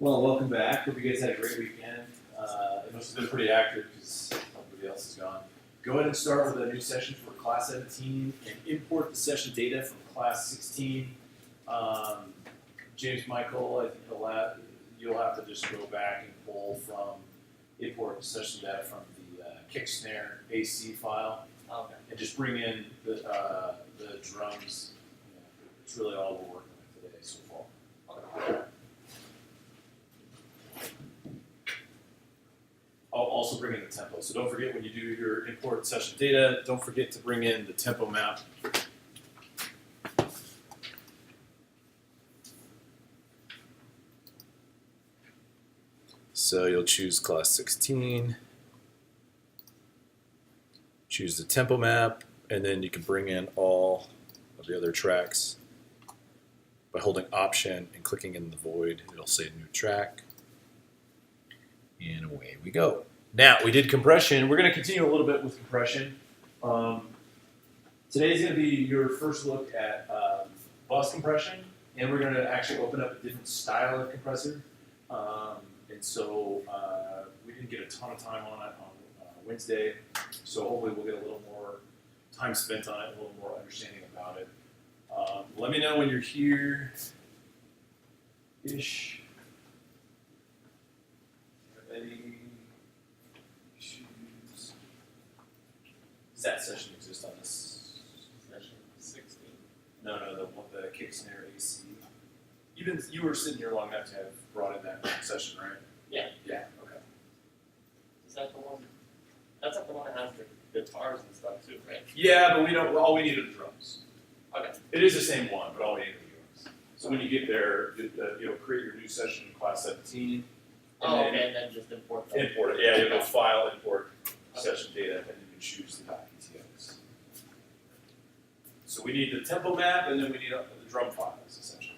Well, welcome back. Hope you guys had a great weekend. It must have been pretty active because everybody else is gone. Go ahead and start with a new session for class 17 and import the session data from class 16. James Michael, I think you'll have to just go back and pull from import session data from the kick snare AC file, and just bring in the drums. It's really all we're working with today so far. Okay. I'll also bring in the tempo. So don't forget when you do your import session data, don't forget to bring in the tempo map. So you'll choose class 16, choose the tempo map, and then you can bring in all of the other tracks by holding Option and clicking in the void. It'll say new track. And away we go. Now, we did compression. We're going to continue a little bit with compression. Today's going to be your first look at bus compression, and we're going to actually open up a different style of compressor. And so we didn't get a ton of time on it on Wednesday, so hopefully we'll get a little more time spent on it, a little more understanding about it. Let me know when you're here-ish. Any issues? Does that session exist on this? Session 16. No, the kick snare AC. You were sitting here long enough to have brought in that session, right? Yeah. Yeah. Okay. Is that the one? That's not the one that has the guitars and stuff too, right? Yeah, but we don't. All we need are the drums. Okay. It is the same one, but all we need are the drums. So when you get there, you'll create your new session in class 17. And then just import them. Import it. Yeah, you go file, import session data, and you can choose the .ptos. So we need the tempo map, and then we need the drum files, essentially.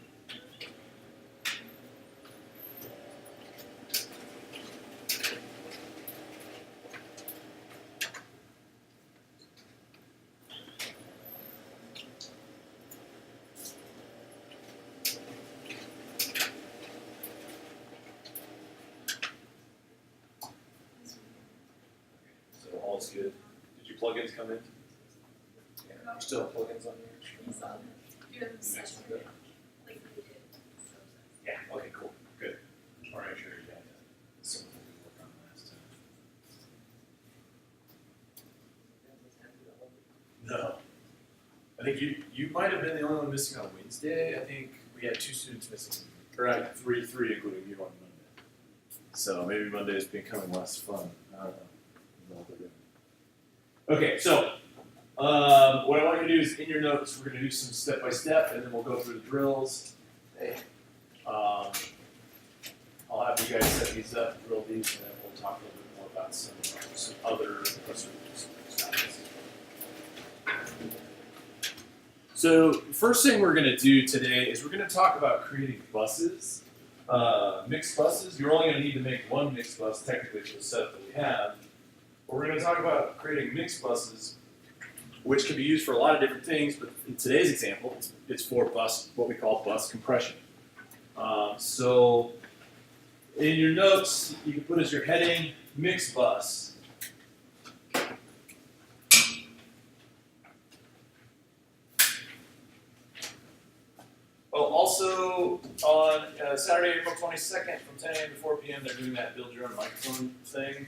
All's good. Did your plugins come in? Yeah. You still have plugins on here? Yeah. Okay. Cool. Good. All right. Sure. Yeah. Something we worked on last time. No. I think you might have been the only one missing on Wednesday. I think we had 2 students missing, or three, including you on Monday. So maybe Monday is becoming less fun. I don't know. Okay, so what I want you to do is in your notes, we're going to do some step-by-step, and then we'll go through the drills. I'll have you guys set these up, drill these, and then we'll talk a little bit more about some other styles. So first thing we're going to do today is we're going to talk about creating buses, mixed buses. You're only going to need to make one mixed bus technically for the setup that we have. We're going to talk about creating mixed buses, which can be used for a lot of different things, but in today's example, it's for what we call bus compression. So in your notes, you can put as your heading, mixed bus. Oh, also on Saturday, April 22nd from 10 a.m. to 4 p.m. they're doing that build your own microphone thing.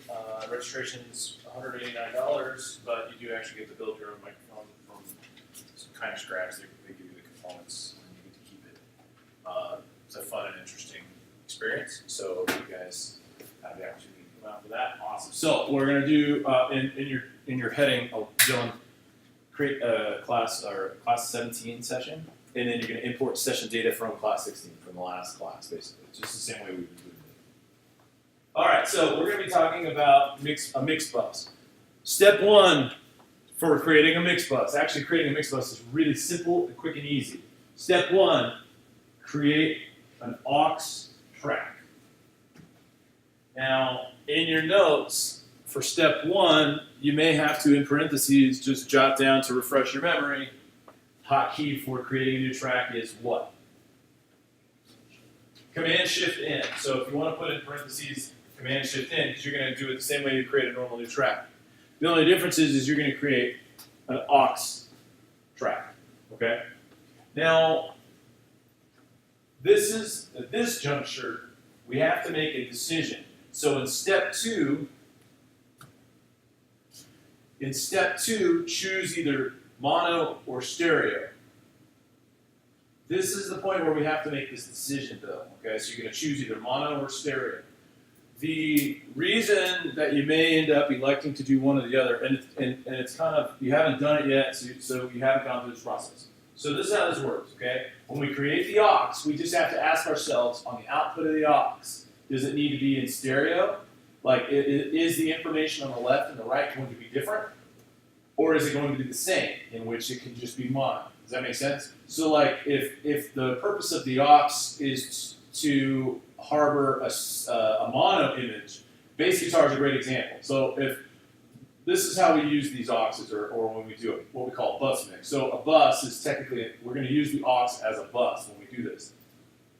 Registration is $189, but you do actually get to build your own microphone from some kind of scratch. They give you the components and you get to keep it. It's a fun and interesting experience. So if you guys have the opportunity to come out for that, awesome. So what we're going to do in your heading, Dylan, create a class 17 session. And then you're going to import session data from class 16, from the last class, basically. It's just the same way we've been doing it. All right, so we're going to be talking about a mixed bus. Step 1 for creating a mixed bus. Actually, creating a mixed bus is really simple and quick and easy. Step 1, create an aux track. Now, in your notes, for step 1, you may have to, in parentheses, just jot down to refresh your memory, hotkey for creating a new track is what? Command-Shift-N. So if you want to put in parentheses Command-Shift-N, because you're going to do it the same way you create a normal new track. The only difference is you're going to create an aux track. Okay? Now, at this juncture, we have to make a decision. So in step two, choose either mono or stereo. This is the point where we have to make this decision, though. Okay, so you're going to choose either mono or stereo. The reason that you may end up electing to do one or the other, and it's kind of, you haven't done it yet, so you haven't gone through this process. So this is how this works, okay? When we create the aux, we just have to ask ourselves, on the output of the aux, does it need to be in stereo? Like, is the information on the left and the right going to be different? Or is it going to be the same, in which it can just be mono? Does that make sense? So like, if the purpose of the aux is to harbor a mono image, bass guitar is a great example. So if this is how we use these auxes, or when we do what we call a bus mix. So a bus is technically, we're going to use the aux as a bus when we do this.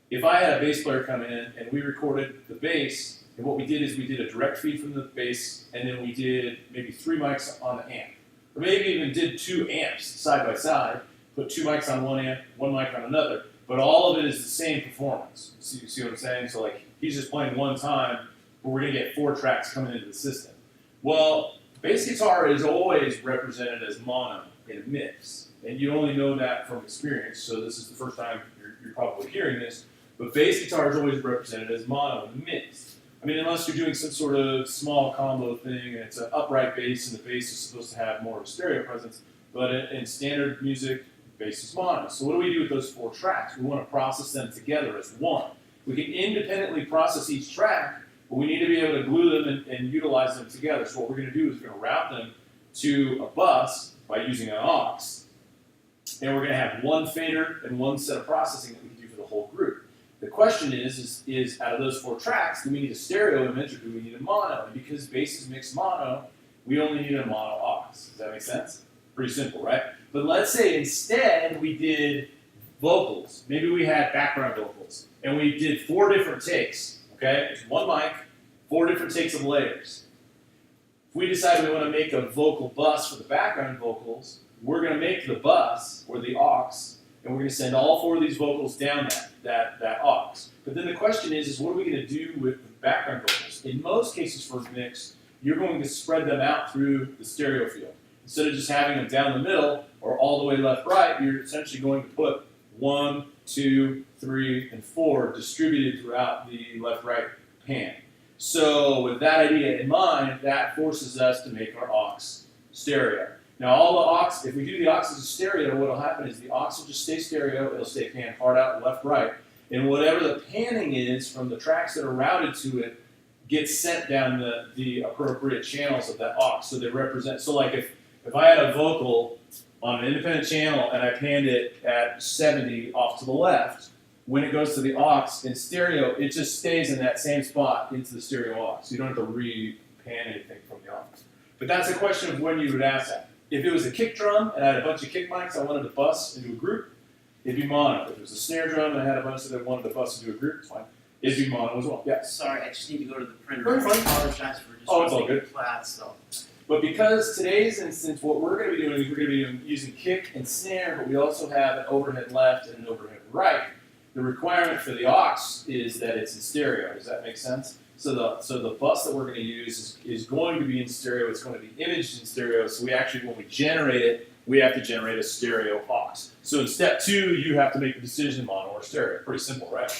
If I had a bass player come in and we recorded the bass, and what we did is we did a direct feed from the bass, and then we did maybe 3 mics on the amp. Or maybe even did 2 amps side by side, put 2 mics on one amp, 1 mic on another, but all of it is the same performance. See what I'm saying? So like, he's just playing one time, but we're going to get 4 tracks coming into the system. Well, bass guitar is always represented as mono in a mix, and you only know that from experience, so this is the first time you're probably hearing this, but bass guitar is always represented as mono in a mix. I mean, unless you're doing some sort of small combo thing, and it's an upright bass, and the bass is supposed to have more of a stereo presence, but in standard music, bass is mono. So what do we do with those 4 tracks? We want to process them together as one. We can independently process each track, but we need to be able to glue them and utilize them together. So what we're going to do is we're going to route them to a bus by using an aux, and we're going to have 1 fader and 1 set of processing that we can do for the whole group. The question is out of those 4 tracks, do we need a stereo image or do we need a mono? And because bass is mixed mono, we only need a mono aux. Does that make sense? Pretty simple, right? But let's say instead we did vocals. Maybe we had background vocals, and we did 4 different takes, okay? There's 1 mic, 4 different takes of layers. If we decide we want to make a vocal bus for the background vocals, we're going to make the bus, or the aux, and we're going to send all 4 of these vocals down that aux. But then the question is what are we going to do with the background vocals? In most cases for a mix, you're going to spread them out through the stereo field. Instead of just having them down the middle or all the way left-right, you're essentially going to put 1, 2, 3, and 4 distributed throughout the left-right pan. So with that idea in mind, that forces us to make our aux stereo. Now all the aux, if we do the aux as a stereo, what will happen is the aux will just stay stereo, it'll stay pan hard out left-right, and whatever the panning is from the tracks that are routed to it gets sent down the appropriate channels of that aux. So they represent, so like if I had a vocal on an independent channel and I panned it at 70 off to the left, when it goes to the aux in stereo, it just stays in that same spot into the stereo aux. So you don't have to re-pan anything from the aux. But that's a question of when you would ask that. If it was a kick drum and I had a bunch of kick mics I wanted to bus into a group, it'd be mono. If it was a snare drum and I had a bunch that I wanted to bus into a group, it's fine. It'd be mono as well. Yeah. Sorry, I just need to go to the printer. Very fine. I apologize for just It's all good. flat, so. But because today's instance, what we're going to be doing is we're going to be using kick and snare, but we also have an overhead left and an overhead right. The requirement for the aux is that it's in stereo. Does that make sense? So the bus that we're going to use is going to be in stereo. It's going to be imaged in stereo. So we actually, when we generate it, we have to generate a stereo aux. So in step 2, you have to make the decision mono or stereo. Pretty simple, right?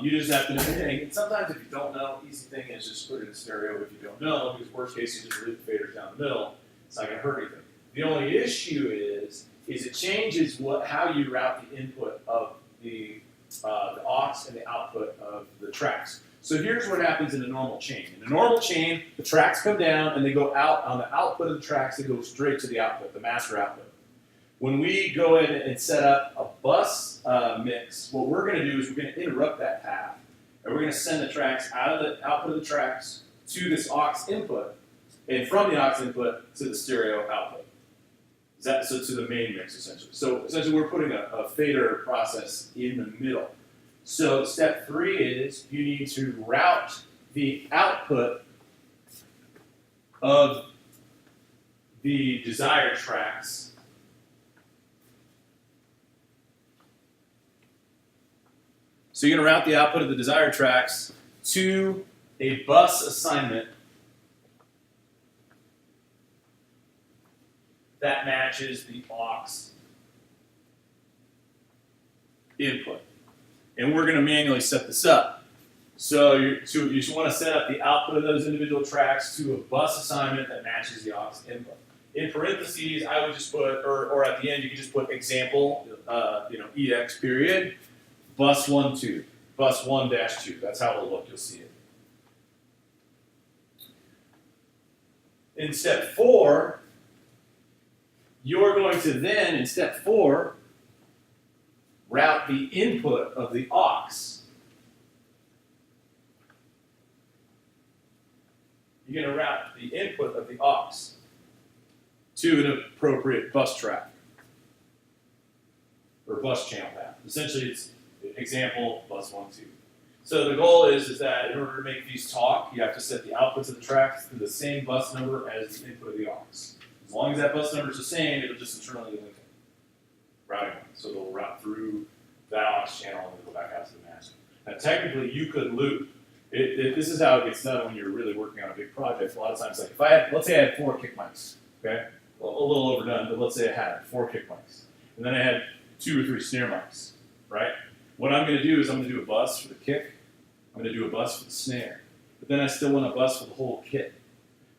You just have to know anything. And sometimes if you don't know, easy thing is just put it in stereo if you don't know, because worst case you just leave the faders down the middle. It's not going to hurt anything. The only issue is it changes how you route the input of the aux and the output of the tracks. So here's what happens in a normal chain. In a normal chain, the tracks come down and they go out on the output of the tracks. They go straight to the output, the master output. When we go in and set up a bus mix, what we're going to do is we're going to interrupt that path, and we're going to send the tracks out of the output of the tracks to this aux input, and from the aux input to the stereo output. So to the main mix, essentially. So essentially we're putting a fader process in the middle. So step 3 is you need to route the output of the desired tracks So you're going to route the output of the desired tracks to a bus assignment that matches the aux input. And we're going to manually set this up. So you just want to set up the output of those individual tracks to a bus assignment that matches the aux input. In parentheses, I would just put, or at the end, you can just put example, EX period, bus 1, 2, bus 1-2. That's how it'll look. You'll see it. In step 4, you're going to then, in step 4, route the input of the aux. You're going to route the input of the aux to an appropriate bus track or bus channel path. Essentially, it's example bus 1, 2. So the goal is that in order to make these talk, you have to set the outputs of the tracks to the same bus number as the input of the aux. As long as that bus number is the same, it'll just internally link it. Routing. So it'll route through that aux channel and it'll go back out to the master. Now technically, you could loop. This is how it gets done when you're really working on a big project. A lot of times, like if I had, let's say I had 4 kick mics, okay? A little overdone, but let's say I had 4 kick mics. And then I had 2 or 3 snare mics, right? What I'm going to do is I'm going to do a bus for the kick. I'm going to do a bus for the snare. But then I still want a bus for the whole kit.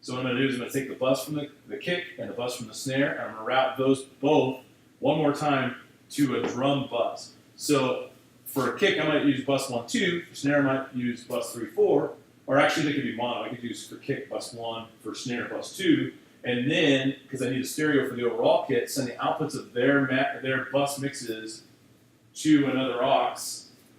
So what I'm going to do is I'm going to take the bus from the kick and the bus from the snare, and I'm going to route those both one more time to a drum bus. So for a kick, I might use bus 1, 2. For snare, I might use bus 3, 4. Or actually, they could be mono. I could use for kick bus 1, for snare bus 2. And then, because I need a stereo for the overall kit, send the outputs of their bus mixes to another aux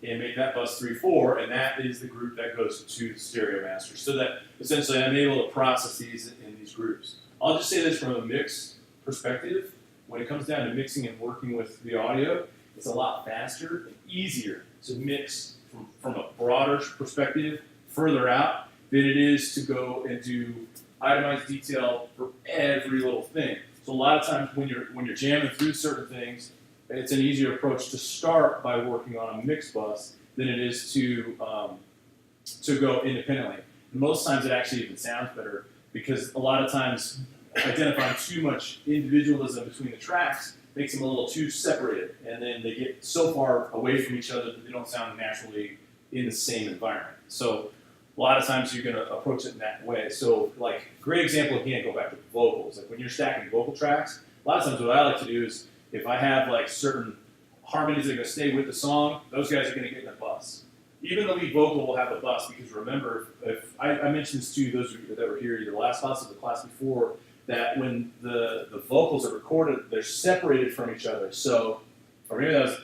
and make that bus 3, 4, and that is the group that goes to the stereo master. So that essentially I'm able to process these in these groups. I'll just say this from a mix perspective. When it comes down to mixing and working with the audio, it's a lot faster and easier to mix from a broader perspective further out than it is to go and do itemized detail for every little thing. So a lot of times when you're jamming through certain things, it's an easier approach to start by working on a mix bus than it is to go independently. And most times it actually even sounds better because a lot of times identifying too much individualism between the tracks makes them a little too separated, and then they get so far away from each other that they don't sound naturally in the same environment. So a lot of times you're going to approach it in that way. So like, great example again, go back to vocals. Like when you're stacking vocal tracks, a lot of times what I like to do is if I have like certain harmonies that are going to stay with the song, those guys are going to get in the bus. Even the lead vocal will have a bus because remember, if I mentioned this to you, those of you that were here either last class or the class before, that when the vocals are recorded, they're separated from each other. So, or maybe that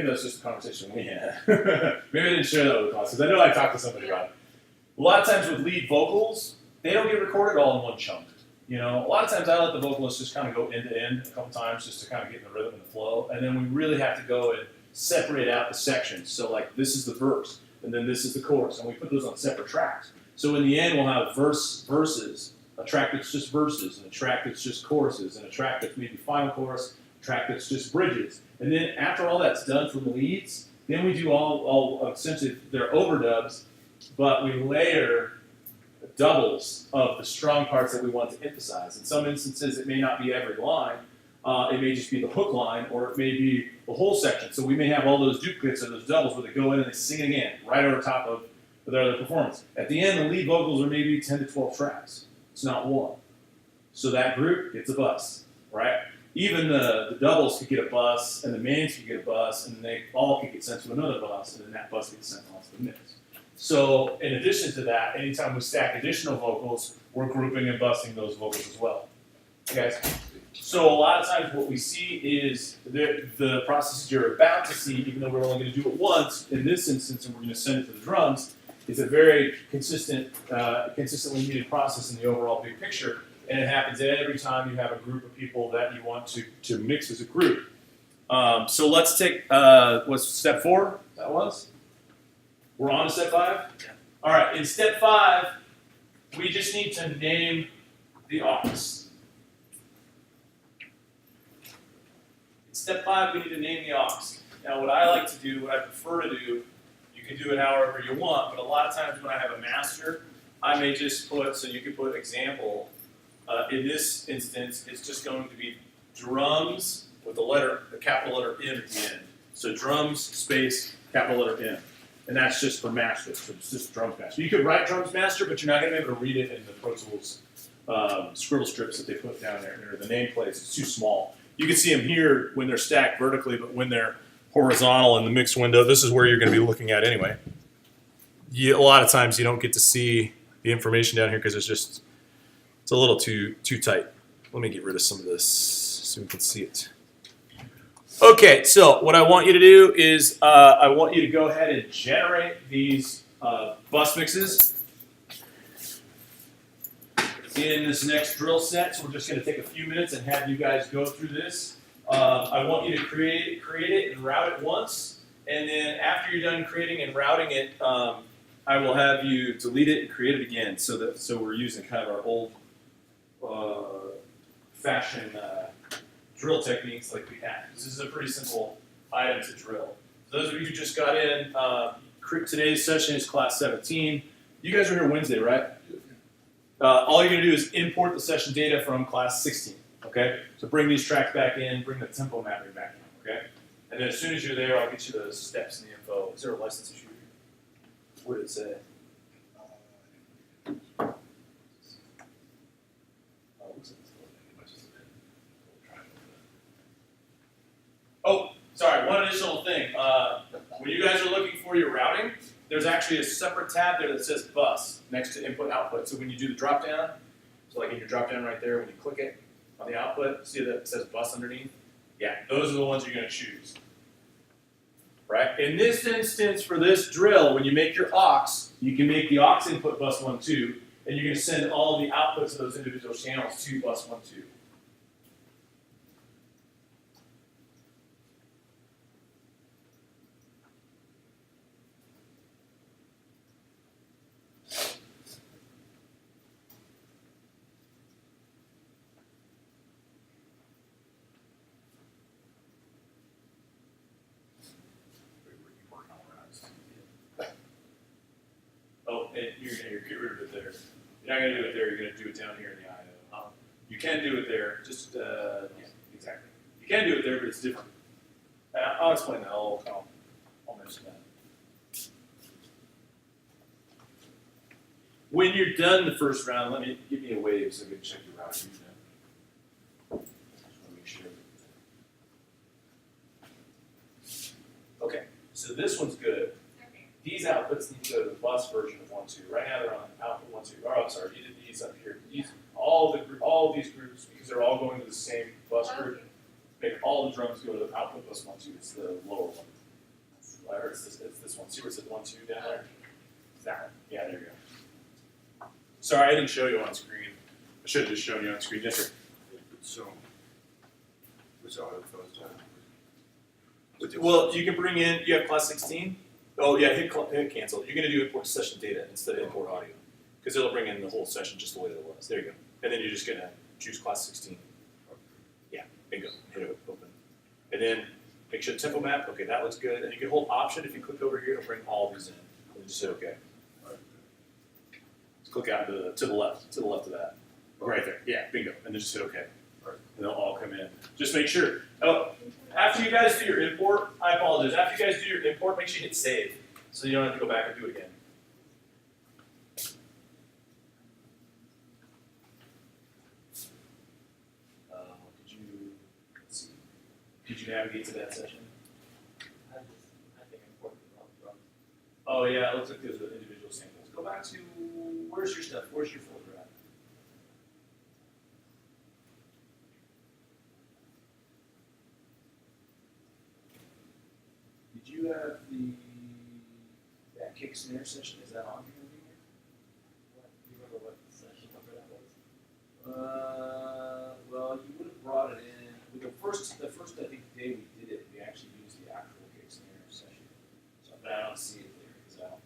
was just a conversation we had. Maybe I didn't share that with the class because I know I talked to somebody about it. A lot of times with lead vocals, they don't get recorded all in one chunk. You know, a lot of times I let the vocalist just kind of go end to end a couple times just to kind of get in the rhythm and the flow, and then we really have to go and separate out the sections. So like this is the verse, and then this is the chorus, and we put those on separate tracks. So in the end, we'll have verses, a track that's just verses, and a track that's just choruses, and a track that's maybe final chorus, a track that's just bridges. And then after all that's done from the leads, then we do all essentially they're overdubs, but we layer doubles of the strong parts that we want to emphasize. In some instances, it may not be every line. It may just be the hook line, or it may be the whole section. So we may have all those duplicates of those doubles where they go in and they sing it again, right over top of their other performance. At the end, the lead vocals are maybe 10 to 12 tracks. It's not one. So that group gets a bus, right? Even the doubles could get a bus, and the mains could get a bus, and they all could get sent to another bus, and then that bus gets sent on to the mix. So in addition to that, anytime we stack additional vocals, we're grouping and busting those vocals as well. Okay, guys? So a lot of times what we see is the processes you're about to see, even though we're only going to do it once, in this instance, and we're going to send it to the drums, is a very consistently needed process in the overall big picture. And it happens every time you have a group of people that you want to mix as a group. So let's take, what's step 4? That was? We're on to step 5? Yeah. All right, in step 5, we just need to name the aux. In step 5, we need to name the aux. Now, what I like to do, what I prefer to do, you can do it however you want, but a lot of times when I have a master, I may just put, so you can put example. In this instance, it's just going to be drums with the capital letter M at the end. So drums, space, capital letter M. And that's just for master, so it's just drums master. You could write drums master, but you're not going to be able to read it in the Pro Tools scribble strips that they put down there, or the nameplates. It's too small. You can see them here when they're stacked vertically, but when they're horizontal in the mix window, this is where you're going to be looking at anyway. A lot of times you don't get to see the information down here because it's a little too tight. Let me get rid of some of this so we can see it. Okay, so what I want you to do is I want you to go ahead and generate these bus mixes in this next drill set. So we're just going to take a few minutes and have you guys go through this. I want you to create it and route it once, and then after you're done creating and routing it, I will have you delete it and create it again. So we're using kind of our old fashioned drill techniques like we had. This is a pretty simple item to drill. For those of you who just got in, today's session is class 17. You guys are here Wednesday, right? All you're going to do is import the session data from class 16. Okay? So bring these tracks back in, bring the tempo mapping back in. Okay? And then as soon as you're there, I'll get you the steps and the info. Is there a license issue? What did it say? Oh, sorry, one additional thing. When you guys are looking for your routing, there's actually a separate tab there that says bus next to input output. So when you do the drop down, so like in your drop down right there, when you click it on the output, see that it says bus underneath? Yeah, those are the ones you're going to choose. Right? In this instance, for this drill, when you make your aux, you can make the aux input bus 1, 2, and you're going to send all the outputs of those individual channels to bus 1, 2. Oh, and you're going to get rid of it there. You're not going to do it there, you're going to do it down here in the IO. You can do it there, just, yeah, exactly. You can do it there, but it's different. I'll explain that, I'll mention that. When you're done the first round, give me a wave so I can check your routing. Just want to make sure. Okay, so this one's good. These outputs need to go to the bus version of 1, 2. Right now they're on output 1, 2. Oh, I'm sorry, you did these up here. All of these groups, because they're all going to the same bus group, make all the drums go to the output bus 1, 2. It's the lower one. Or it's this one. See where it says 1, 2 down there? It's that one. Yeah, there you go. Sorry, I didn't show you on screen. I should have just shown you on screen. Yes, sir. So, was all the first time? Well, you can bring in, you have class 16? Oh yeah, hit cancel. You're going to do import session data instead of import audio. Because it'll bring in the whole session just the way that it was. There you go. And then you're just going to choose class 16. Yeah, bingo. Hit it open. And then make sure tempo map, okay, that looks good. And you can hold option. If you click over here, it'll bring all these in. And just hit okay. Just click out to the left of that. Right there. Yeah, bingo. And then just hit okay. And they'll all come in. Just make sure. Oh, after you guys do your import, I apologize. After you guys do your import, make sure you hit save, so you don't have to go back and do it again. Did you navigate to that session? I think I imported the wrong drums. Oh yeah, it looks like those are individual samples. Go back to, where's your stuff? Where's your folder at? Did you have that kick snare session? Is that on here? What, do you remember what session number that was? Well, you would have brought it in. The first I think day we did it, we actually used the actual kick snare session. So, but I don't see it there because I don't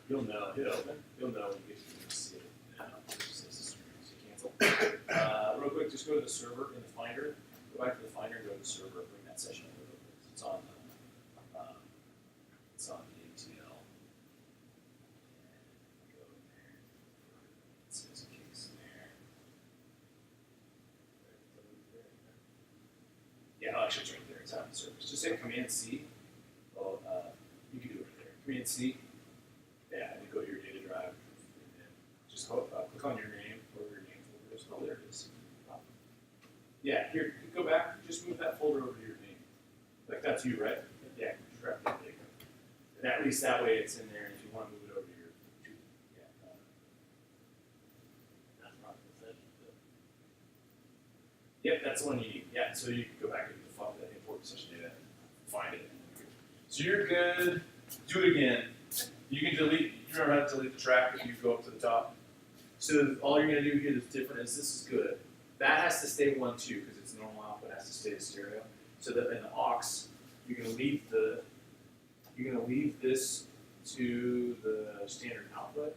You'll know, hit open, you'll know when you get to see it. It just says cancel. Real quick, just go to the server in the Finder, go back to the Finder, go to the server, bring that session over. It's on the ATL. And go in there. It says case there. Yeah, actually it's right there, it's out in the service. Just hit Command C. Well, you can do it right there. Command C. Yeah, and then go to your data drive, and then just click on your name, wherever your name folder is. Oh, there it is. Yeah, here, go back, just move that folder over to your name. Like that's you, right? Yeah, just grab that, there you go. And at least that way it's in there, and if you want to move it over to your, yeah. That's not the session. Yep, that's the one you need. Yeah, so you can go back and default that import session data, find it. So you're good. Do it again. You can delete. You remember how to delete the track if you go up to the top. So all you're going to do here that's different is this is good. That has to stay 1, 2 because it's normal output has to stay a stereo. So that in the aux, you're going to leave this to the standard output.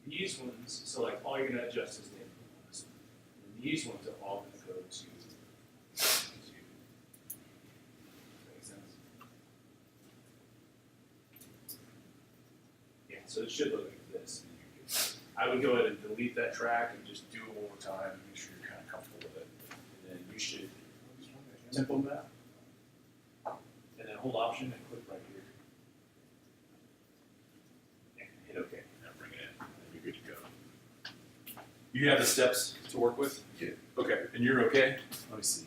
And these ones, so like all you're going to adjust is the input ones. And these ones are all going to go to. Does that make sense? Yeah, so it should look like this. I would go ahead and delete that track and just do it one more time and make sure you're kind of comfortable with it. And then you should tempo map. And then hold Option and click right here. And hit OK. Now bring it in. And you're good to go. You have the steps to work with? Yeah. Okay. And you're okay? Let me see.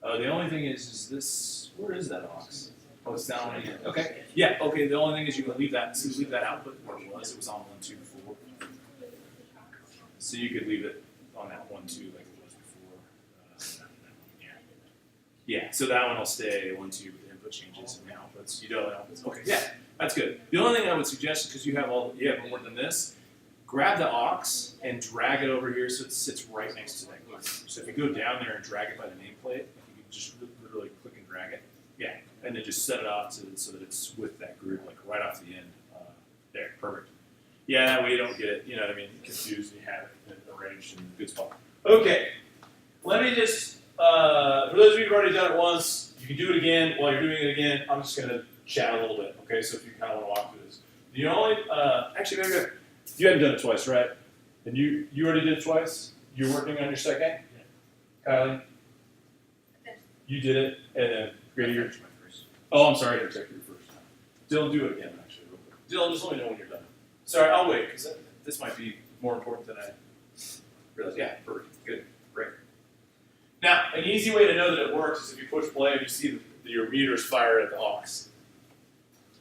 The only thing is this, where is that aux? Oh, it's down here. Okay. Yeah, okay, the only thing is you can leave that output where it was on 1, 2 before. So you could leave it on that 1, 2 like it was before. Yeah, so that one will stay 1, 2 with the input changes and the outputs. You know the outputs. Okay, yeah, that's good. The only thing I would suggest is because you have more than this, grab the aux and drag it over here so it sits right next to that group. So if you go down there and drag it by the nameplate, you can just literally click and drag it. Yeah, and then just set it off so that it's with that group, like right off the end. There, perfect. Yeah, that way you don't get, you know what I mean, confused and you have it arranged in a good spot. Okay, let me just, for those of you who've already done it once, you can do it again. While you're doing it again, I'm just going to chat a little bit, okay, so if you kind of want to walk through this. The only, actually, maybe you haven't done it twice, right? And you already did it twice? You're working on your second? Yeah. Kylie? You did it, and then Grady, you're first. Oh, I'm sorry, you're first. Dylan, do it again, actually, real quick. Dylan, just let me know when you're done. Sorry, I'll wait, because this might be more important than I realized. Yeah, perfect. Good. Great. Now, an easy way to know that it works is if you push play and you see that your meter's fired at the aux.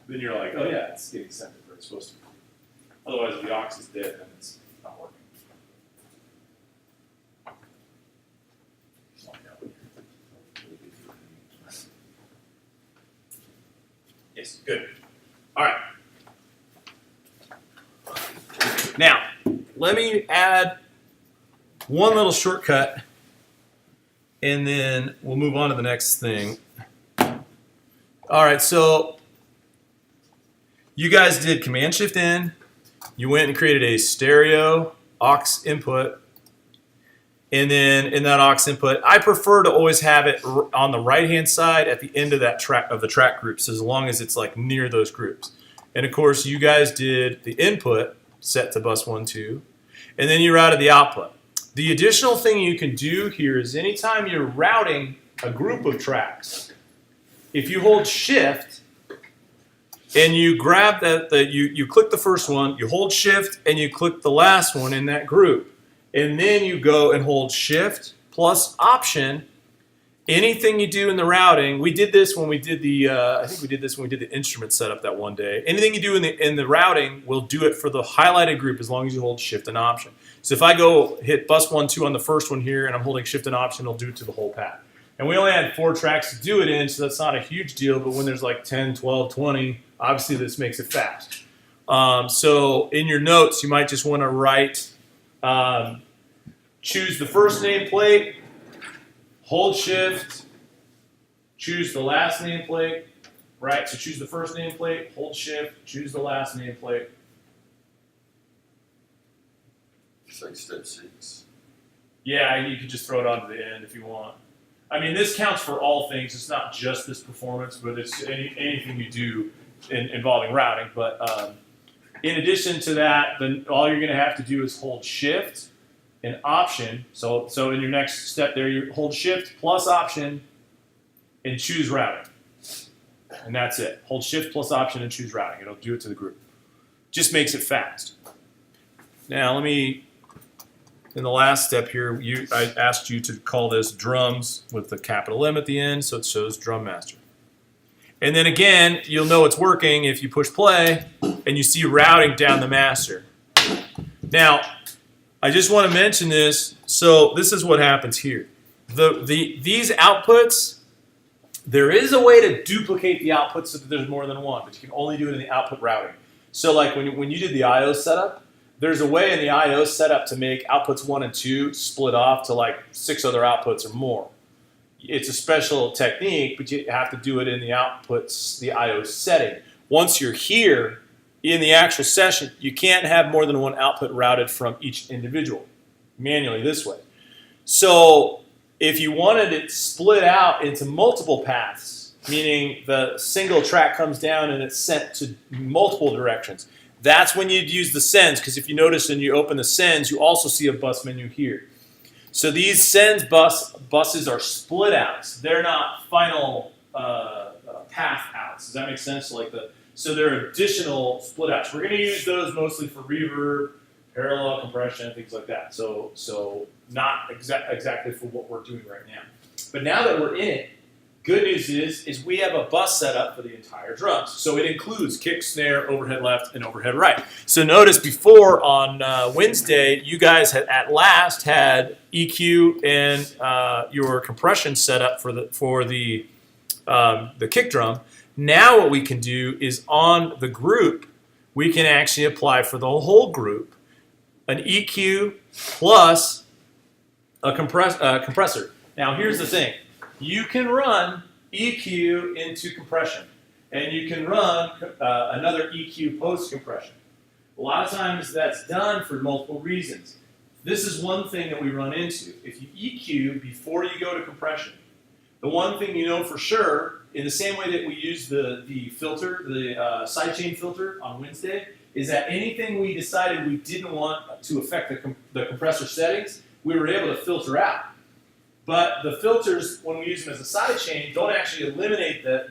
Then you're like, oh yeah, it's getting sent to where it's supposed to be. Otherwise, if the aux is dead, then it's not working. Yes, good. All right. Now, let me add one little shortcut, and then we'll move on to the next thing. All right, so you guys did Command-Shift-N. You went and created a stereo aux input. And then in that aux input, I prefer to always have it on the right-hand side at the end of that track of the track groups, as long as it's like near those groups. And of course, you guys did the input set to bus 1, 2, and then you routed the output. The additional thing you can do here is anytime you're routing a group of tracks, if you hold Shift and you grab you click the first one, you hold Shift and you click the last one in that group. And then you go and hold Shift plus Option. Anything you do in the routing, we did this when we did the, I think we did this when we did the instrument setup that one day. Anything you do in the routing, we'll do it for the highlighted group as long as you hold Shift and Option. So if I go hit bus 1, 2 on the first one here and I'm holding Shift and Option, it'll do it to the whole path. And we only had 4 tracks to do it in, so that's not a huge deal, but when there's like 10, 12, 20, obviously this makes it fast. So in your notes, you might just want to write, choose the first nameplate, hold Shift, choose the last nameplate, right? So choose the first nameplate, hold shift, choose the last nameplate. It's like step 6. Yeah, you could just throw it onto the end if you want. I mean, this counts for all things. It's not just this performance, but it's anything you do involving routing. But in addition to that, then all you're going to have to do is hold shift and option. So in your next step there, you hold shift plus option and choose routing. And that's it. Hold shift plus option and choose routing. It'll do it to the group. Just makes it fast. Now, in the last step here, I asked you to call this drums with the capital M at the end, so it shows drum master. And then again, you'll know it's working if you push play and you see routing down the master. Now, I just want to mention this. So this is what happens here. These outputs, there is a way to duplicate the outputs so that there's more than one, but you can only do it in the output routing. So like when you did the I/O setup, there's a way in the I/O setup to make outputs 1 and 2 split off to like 6 other outputs or more. It's a special technique, but you have to do it in the outputs, the I/O setting. Once you're here in the actual session, you can't have more than one output routed from each individual manually this way. So if you wanted it split out into multiple paths, meaning the single track comes down and it's sent to multiple directions, that's when you'd use the sends, because if you notice when you open the sends, you also see a bus menu here. So these sends buses are split outs. They're not final path outs. Does that make sense? So they're additional split outs. We're going to use those mostly for reverb, parallel compression, things like that. So not exactly for what we're doing right now. But now that we're in it, good news is we have a bus set up for the entire drums. So it includes kick, snare, overhead left, and overhead right. So notice before on Wednesday, you guys had at last had EQ and your compression set up for the kick drum. Now what we can do is on the group, we can actually apply for the whole group an EQ plus a compressor. Now here's the thing. You can run EQ into compression, and you can run another EQ post-compression. A lot of times that's done for multiple reasons. This is one thing that we run into. If you EQ before you go to compression, the one thing you know for sure, in the same way that we use the filter, the sidechain filter on Wednesday, is that anything we decided we didn't want to affect the compressor settings, we were able to filter out. But the filters, when we use them as a sidechain, don't actually eliminate the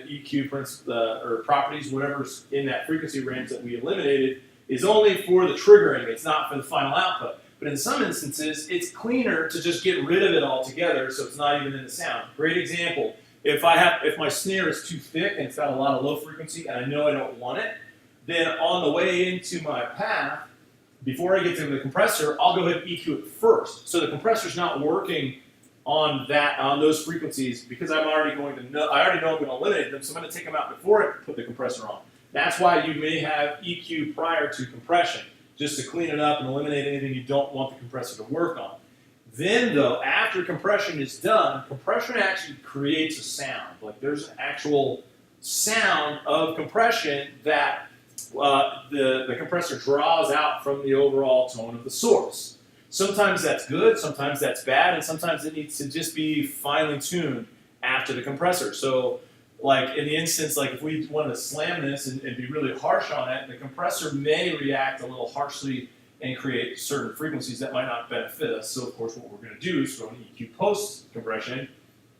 EQ or properties, whatever's in that frequency range that we eliminated, is only for the triggering. It's not for the final output. But in some instances, it's cleaner to just get rid of it altogether, so it's not even in the sound. Great example. If my snare is too thick and it's got a lot of low frequency and I know I don't want it, then on the way into my path, before I get to the compressor, I'll go ahead and EQ it first. So the compressor's not working on those frequencies because I already know I'm going to eliminate them, so I'm going to take them out before I put the compressor on. That's why you may have EQ prior to compression, just to clean it up and eliminate anything you don't want the compressor to work on. Then though, after compression is done, compression actually creates a sound. Like there's an actual sound of compression that the compressor draws out from the overall tone of the source. Sometimes that's good, sometimes that's bad, and sometimes it needs to just be finely tuned after the compressor. So like in the instance, like if we wanted to slam this and be really harsh on it, the compressor may react a little harshly and create certain frequencies that might not benefit us. So of course what we're going to do is throw an EQ post-compression,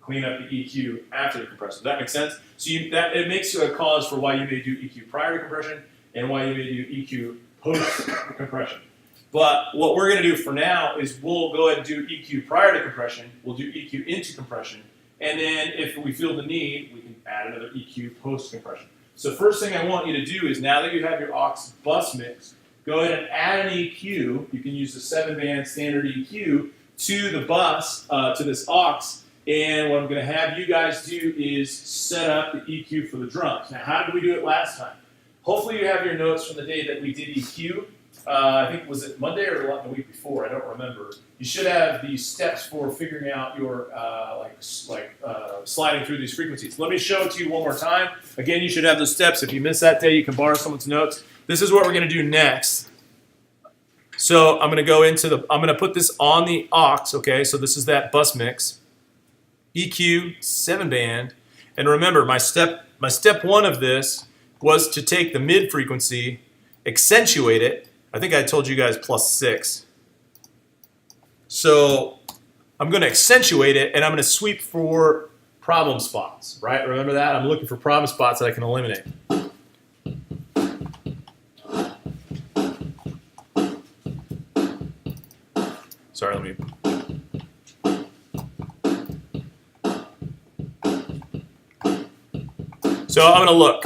clean up the EQ after the compressor. Does that make sense? So it makes you a cause for why you may do EQ prior to compression and why you may do EQ post-compression. But what we're going to do for now is we'll go ahead and do EQ prior to compression, we'll do EQ into compression, and then if we feel the need, we can add another EQ post-compression. So first thing I want you to do is now that you have your aux bus mix, go ahead and add an EQ. You can use the 7-band standard EQ to the bus, to this aux, and what I'm going to have you guys do is set up the EQ for the drums. Now how did we do it last time? Hopefully you have your notes from the day that we did EQ. I think was it Monday or the week before? I don't remember. You should have the steps for figuring out your sliding through these frequencies. Let me show it to you one more time. Again, you should have the steps. If you miss that day, you can borrow someone's notes. This is what we're going to do next. So I'm going to go into I'm going to put this on the aux. Okay, so this is that bus mix, EQ 7-band, and remember my step one of this was to take the mid frequency, accentuate it. I think I told you guys +6. So I'm going to accentuate it, and I'm going to sweep for problem spots, right? Remember that? I'm looking for problem spots that I can eliminate. Sorry, let me... So I'm going to look.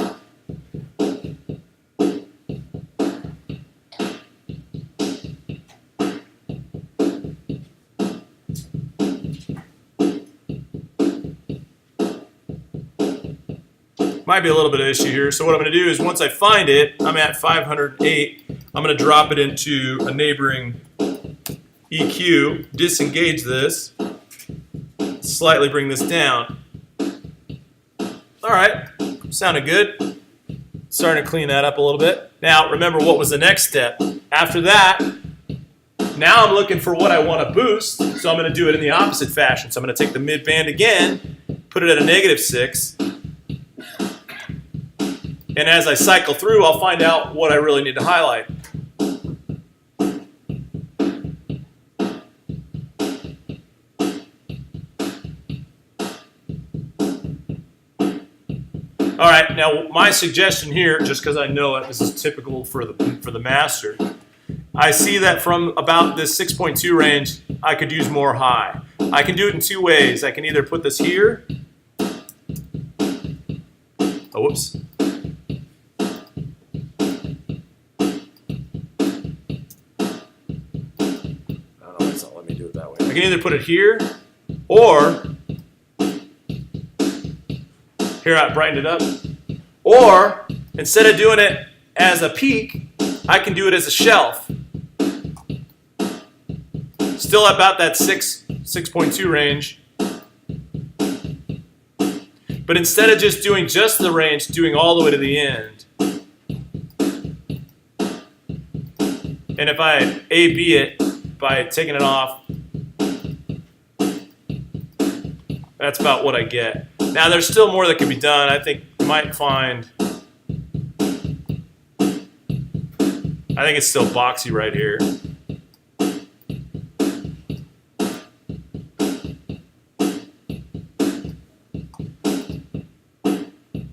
Might be a little bit of issue here. So what I'm going to do is once I find it, I'm at 508. I'm going to drop it into a neighboring EQ, disengage this, slightly bring this down. All right, sounded good. Starting to clean that up a little bit. Now, remember what was the next step? After that, now I'm looking for what I want to boost, so I'm going to do it in the opposite fashion. So I'm going to take the mid band again, put it at a -6, and as I cycle through, I'll find out what I really need to highlight. All right, now my suggestion here, just because I know it, this is typical for the master. I see that from about this 6.2 range, I could use more high. I can do it in two ways. I can either put this here. Oh, whoops. It's not letting me do it that way. I can either put it here, or here I brightened it up. Or instead of doing it as a peak, I can do it as a shelf. Still about that 6.2 range. But instead of just doing just the range, doing all the way to the end. And if I A-B it by taking it off, that's about what I get. Now, there's still more that can be done. I think you might find, I think it's still boxy right here.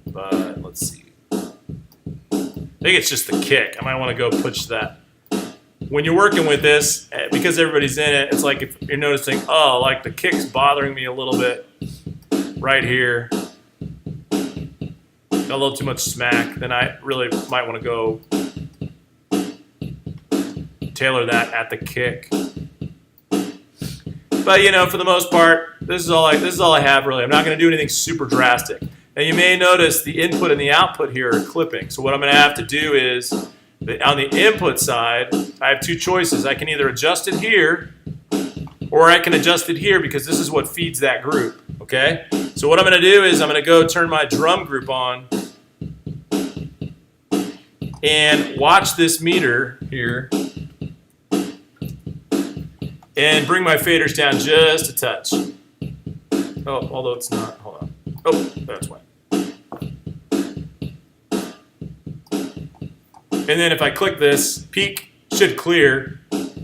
But let's see. I think it's just the kick. I might want to go push that. When you're working with this, because everybody's in it, it's like if you're noticing, oh, like the kick's bothering me a little bit right here. Got a little too much smack, then I really might want to go tailor that at the kick. But you know, for the most part, this is all I have really. I'm not going to do anything super drastic. Now you may notice the input and the output here are clipping. So what I'm going to have to do is, on the input side, I have two choices. I can either adjust it here, or I can adjust it here because this is what feeds that group. Okay? So what I'm going to do is I'm going to go turn my drum group on and watch this meter here and bring my faders down just a touch. Oh, although it's not. Hold on. Oh, that's why. And then if I click this, peak should clear.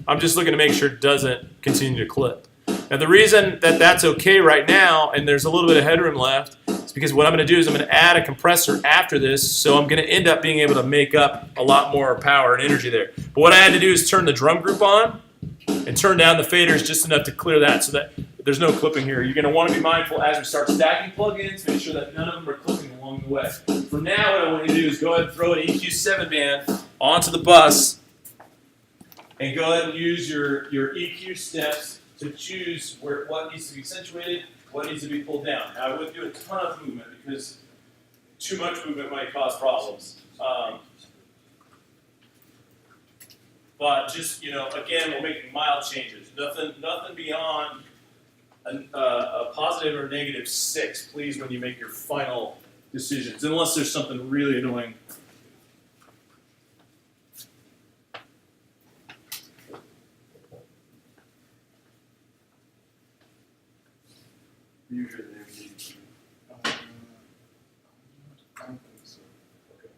I'm just looking to make sure it doesn't continue to clip. Now the reason that that's okay right now, and there's a little bit of headroom left, is because what I'm going to do is I'm going to add a compressor after this, so I'm going to end up being able to make up a lot more power and energy there. But what I had to do is turn the drum group on and turn down the faders just enough to clear that so that there's no clipping here. You're going to want to be mindful as we start stacking plugins, make sure that none of them are clipping along the way. For now, what I want you to do is go ahead and throw an EQ 7-band onto the bus and go ahead and use your EQ steps to choose what needs to be accentuated, what needs to be pulled down. Now, I wouldn't do a ton of movement because too much movement might cause problems. But just, again, we're making mild changes. Nothing beyond a positive or negative 6, please, when you make your final decisions, unless there's something really annoying. You hear the name? I don't think so. Okay.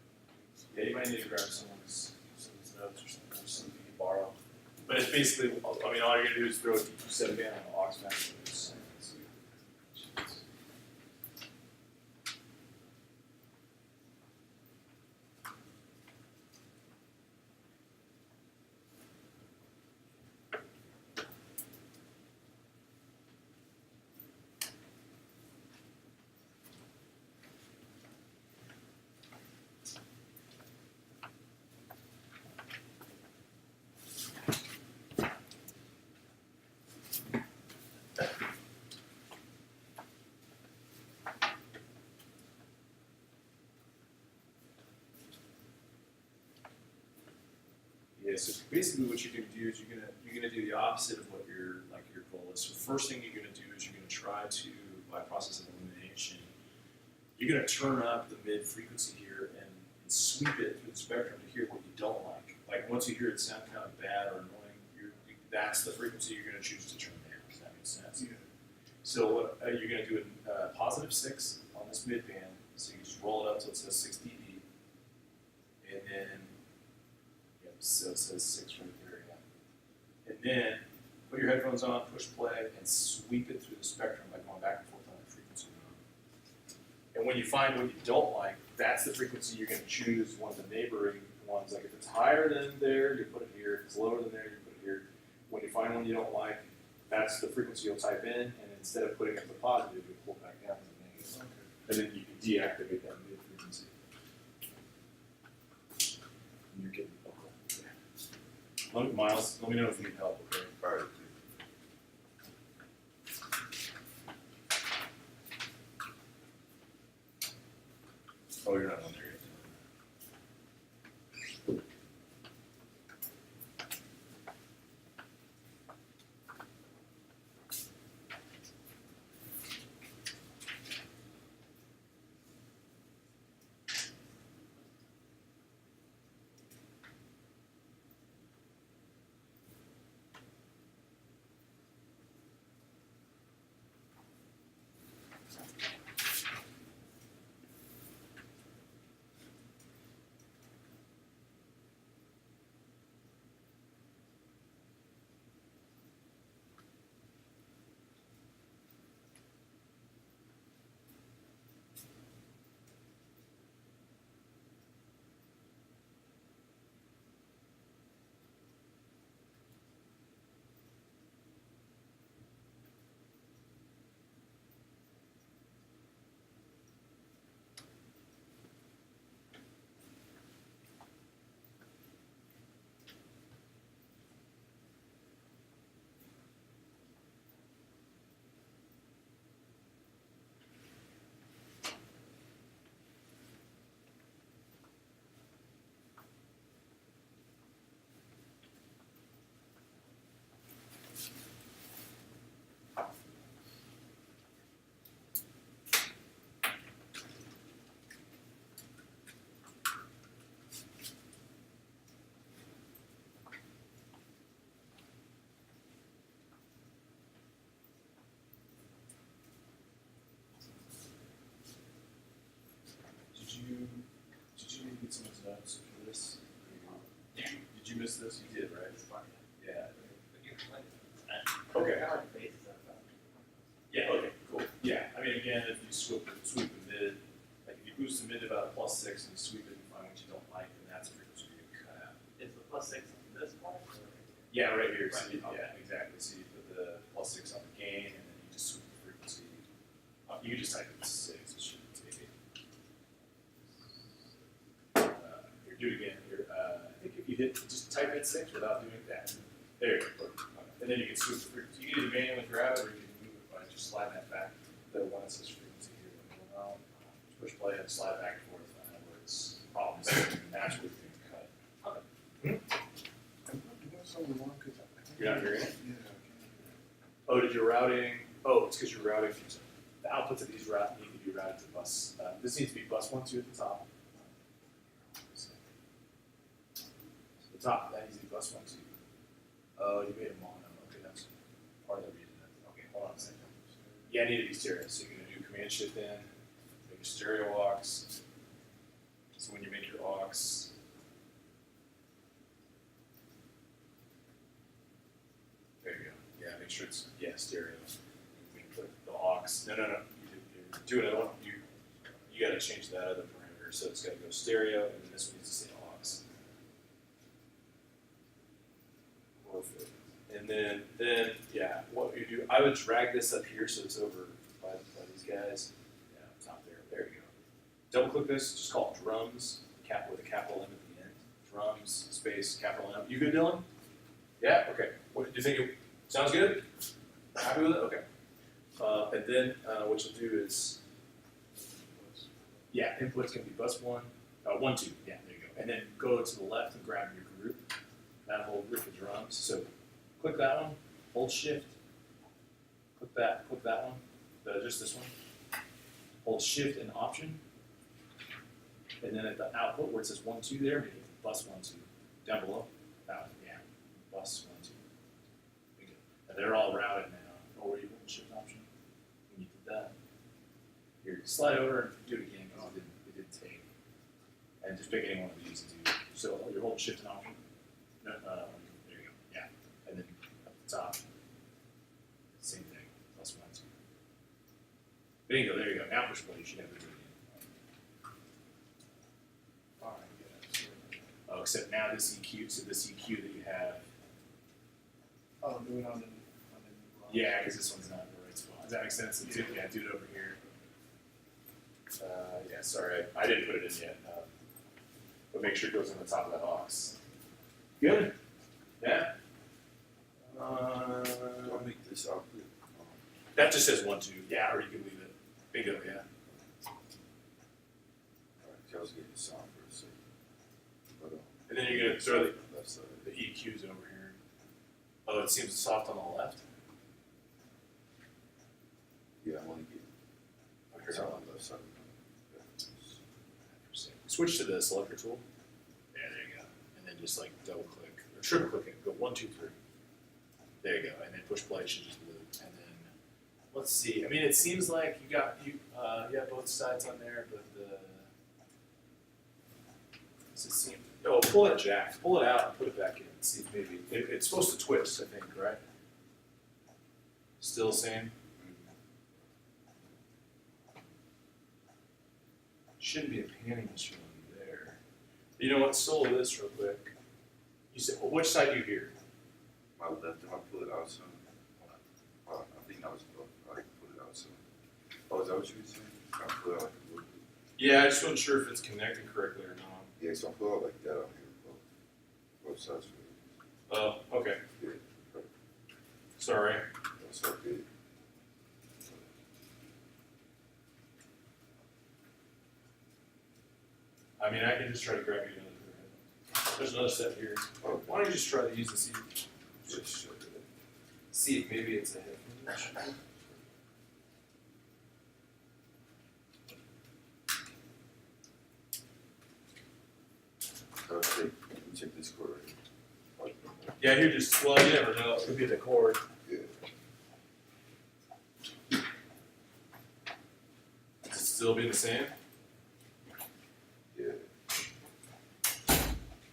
Yeah, you might need to grab someone's notes or something you can borrow. But it's basically, all you're gonna do is throw a D2 in on an aux master. Yeah, so basically what you're gonna do is you're gonna do the opposite of what your goal is. So first thing you're gonna do is you're gonna try to, by process of elimination, you're gonna turn up the mid frequency here and sweep it through the spectrum to hear what you don't like. Like once you hear it sound kind of bad or annoying, that's the frequency you're gonna choose to turn down. Does that make sense? Yeah. So what you're gonna do a positive 6 on this mid band. So you just roll it up till it says 6 dB, and then so it says 6 right there, yeah. And then put your headphones on, push play, and sweep it through the spectrum by going back and forth on the frequency. And when you find what you don't like, that's the frequency you're going to choose one of the neighboring ones. Like if it's higher than there, you put it here. If it's lower than there, you put it here. When you find one you don't like, that's the frequency you'll type in, and instead of putting it to positive, you pull it back down to the negative. Okay. And then you can deactivate that mid frequency. And you're getting Miles, let me know if you need help, okay? All right. Oh, you're not on there yet. Did you need to get someone's notes for this? Did you miss this? You did, right? Yeah. Okay. Yeah, okay, cool. Yeah, again, if you sweep the mid, like if you boost the mid to about a +6 and you sweep it and find what you don't like, then that's a frequency you're going to cut out. Is the +6 on this part? Yeah, right here. So Right. yeah, exactly. So you put the +6 on the gain, and then you just sweep the frequency. You can just type in 6. It shouldn't take it. Here, do it again. Here, I think if you just type in 6 without doing that. There you go. And then you can sweep the frequency. You can either manually grab it or you can move it by just sliding that back. The one that says frequency here. Push play and slide back and forth. Where it's problems naturally being cut. Okay. You're not hearing it? Oh, did your routing? Oh, it's because you're routing. The outputs of these need to be routed to bus. This needs to be bus 1, 2 at the top. So, the top, that needs to be bus 1, 2. Oh, you made a mono. Okay, that's part of the reason. Okay, hold on a second. Yeah, I need to be stereo. So you're gonna do Command Shift in, make a stereo aux. So when you make your aux, there you go. Yeah, make sure it's stereo. We can put the aux. No. You do it. You got to change that other parameter. So it's got to go stereo, and then this one needs to say aux. Perfect. And then what you do? I would drag this up here so it's over by these guys. Yeah, top there. There you go. Double click this. Just call it drums. With a capital M at the end. Drums space capital M. You good, Dylan? Yeah. Okay. What do you think? Sounds good. Happy with it? Okay. And then what you'll do is, input's gonna be bus 1, 1, 2. Yeah, there you go. And then go to the left and grab your group. That whole group of drums. So click that one. Hold Shift. Click that one. Just this one. Hold Shift and Option. And then at the output where it says 1, 2 there, make it bus 1, 2. Down below. Bus 1, 2. There you go. And they're all routed now. Oh, where you hold Shift Option? When you did that. Here, slide over and do it again because it didn't take. And just pick any one of these and do. So you're holding Shift and Option. No, there you go. Yeah. And then up the top. Same thing. Plus 1, 2. There you go. Now push play. You should have it again. Oh, except now this EQ, so this EQ that you have. Oh, do it on the Yeah, because this one's not in the right spot. Does that make sense? Do it over here. Sorry, I didn't put it in yet. But make sure it goes on the top of that aux. Good? Yeah? Do I make this output? That just says 1, 2. Yeah, or you can leave it. Bingo, yeah. Alright, I was getting the sound for a second. But, And then you're going to throw left side. the EQs over here. Oh, it seems soft on the left. Yeah, I want to get Okay. sound on the left side. Switch to the selector tool. Yeah, there you go. And then just like double click or triple click it. Go 1, 2, 3. There you go. And then push play should just loop. And then let's see. I mean, it seems like you got both sides on there, but does it seem? Oh, pull that jack. Pull it out and put it back in. See if maybe it's supposed to twist. I think, right? Still same. Shouldn't be a panning issue on there. You know what? Solo this real quick. You said, well, which side do you hear? My left, if I pull it out some. I think that was both. I can pull it out some. Oh, is that what you were saying? I pull it out like a little bit. Yeah, I just wasn't sure if it's connected correctly or not. Yeah, so I pull it out like that out here. Both sides. Oh, okay. Yeah. Sorry. That's so good. I mean, I can just try to grab you another pair. There's another set here. Oh, Why don't you just try to use this? just See if maybe it's a headphone issue. okay. Let me check this cord right here. Yeah, here just, well, you never know. It could be the cord. Yeah. Does it still be the same? Yeah.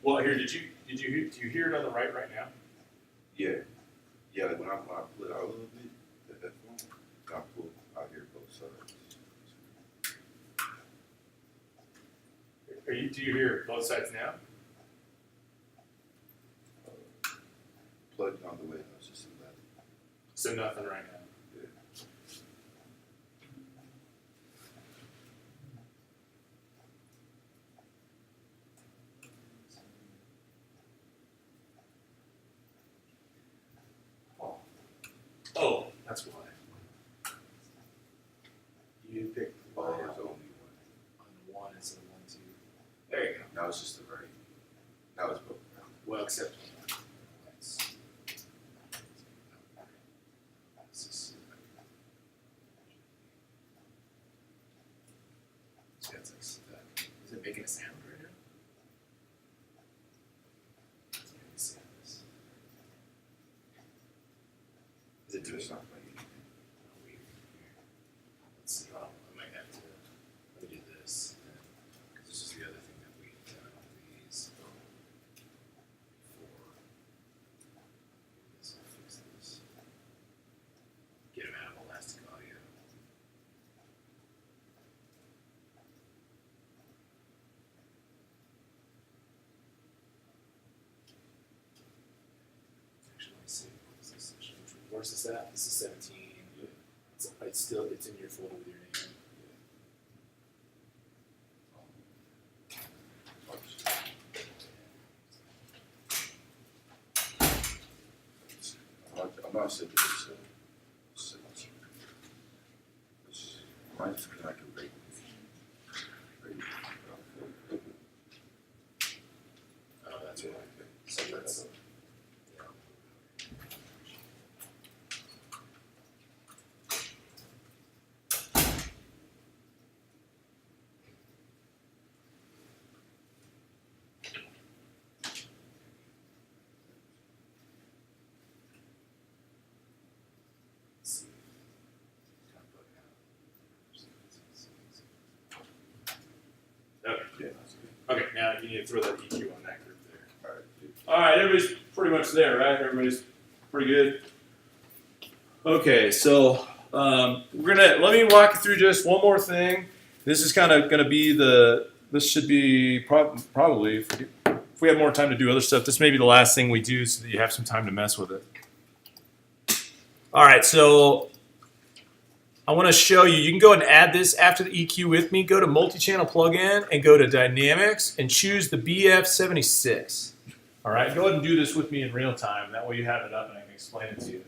Well, here, do you hear it on the right now? Yeah. Yeah, like when I pull it out a little bit, the headphone, I pull, I hear both sides. Do you hear both sides now? Plugged on the way, no, it's just in that. So nothing right now. Yeah. Oh, that's why. You picked Oh, one there's out. only one. On the 1 instead of 1, 2. There you go. Now it's just the right. Now it's both. Well, except sure it's not playing. Let's see, I might have to, let me do this, because this is the other thing that we've done on these. For this, I'll fix this. Get them out of elastic audio. Actually, let me see, what is this section? Where's this at? This is 17. It's still, it's in your folder with your name. I'm not sure this. Mine's just like a rate. Oh, that's why. So that's, yeah. Let's see. Okay. Yeah, that's good. Okay, now you need to throw that EQ on that group there. All right, good. All right, everybody's pretty much there, right? Everybody's pretty good. Okay, so let me walk you through just one more thing. This is kind of going to be this should be probably, if we have more time to do other stuff, this may be the last thing we do so that you have some time to mess with it. All right, so I want to show you can go ahead and add this after the EQ with me. Go to multi-channel plugin and go to dynamics and choose the BF76. All right, go ahead and do this with me in real time. That way you have it up and I can explain it to you.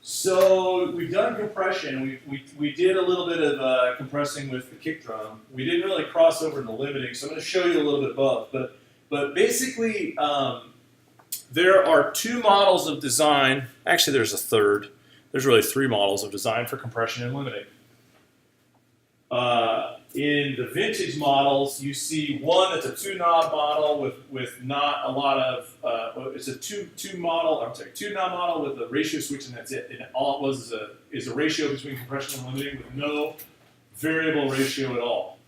So we've done compression. We did a little bit of compressing with the kick drum. We didn't really cross over into limiting, so I'm going to show you a little bit above. But basically, there are two models of design. Actually, there's a third. There's really three models of design for compression and limiting. In the vintage models, you see one that's a two-knob model with not a lot of. It's a two-knob model with a ratio switch, and that's it. And all it was is a ratio between compression and limiting with no variable ratio at all.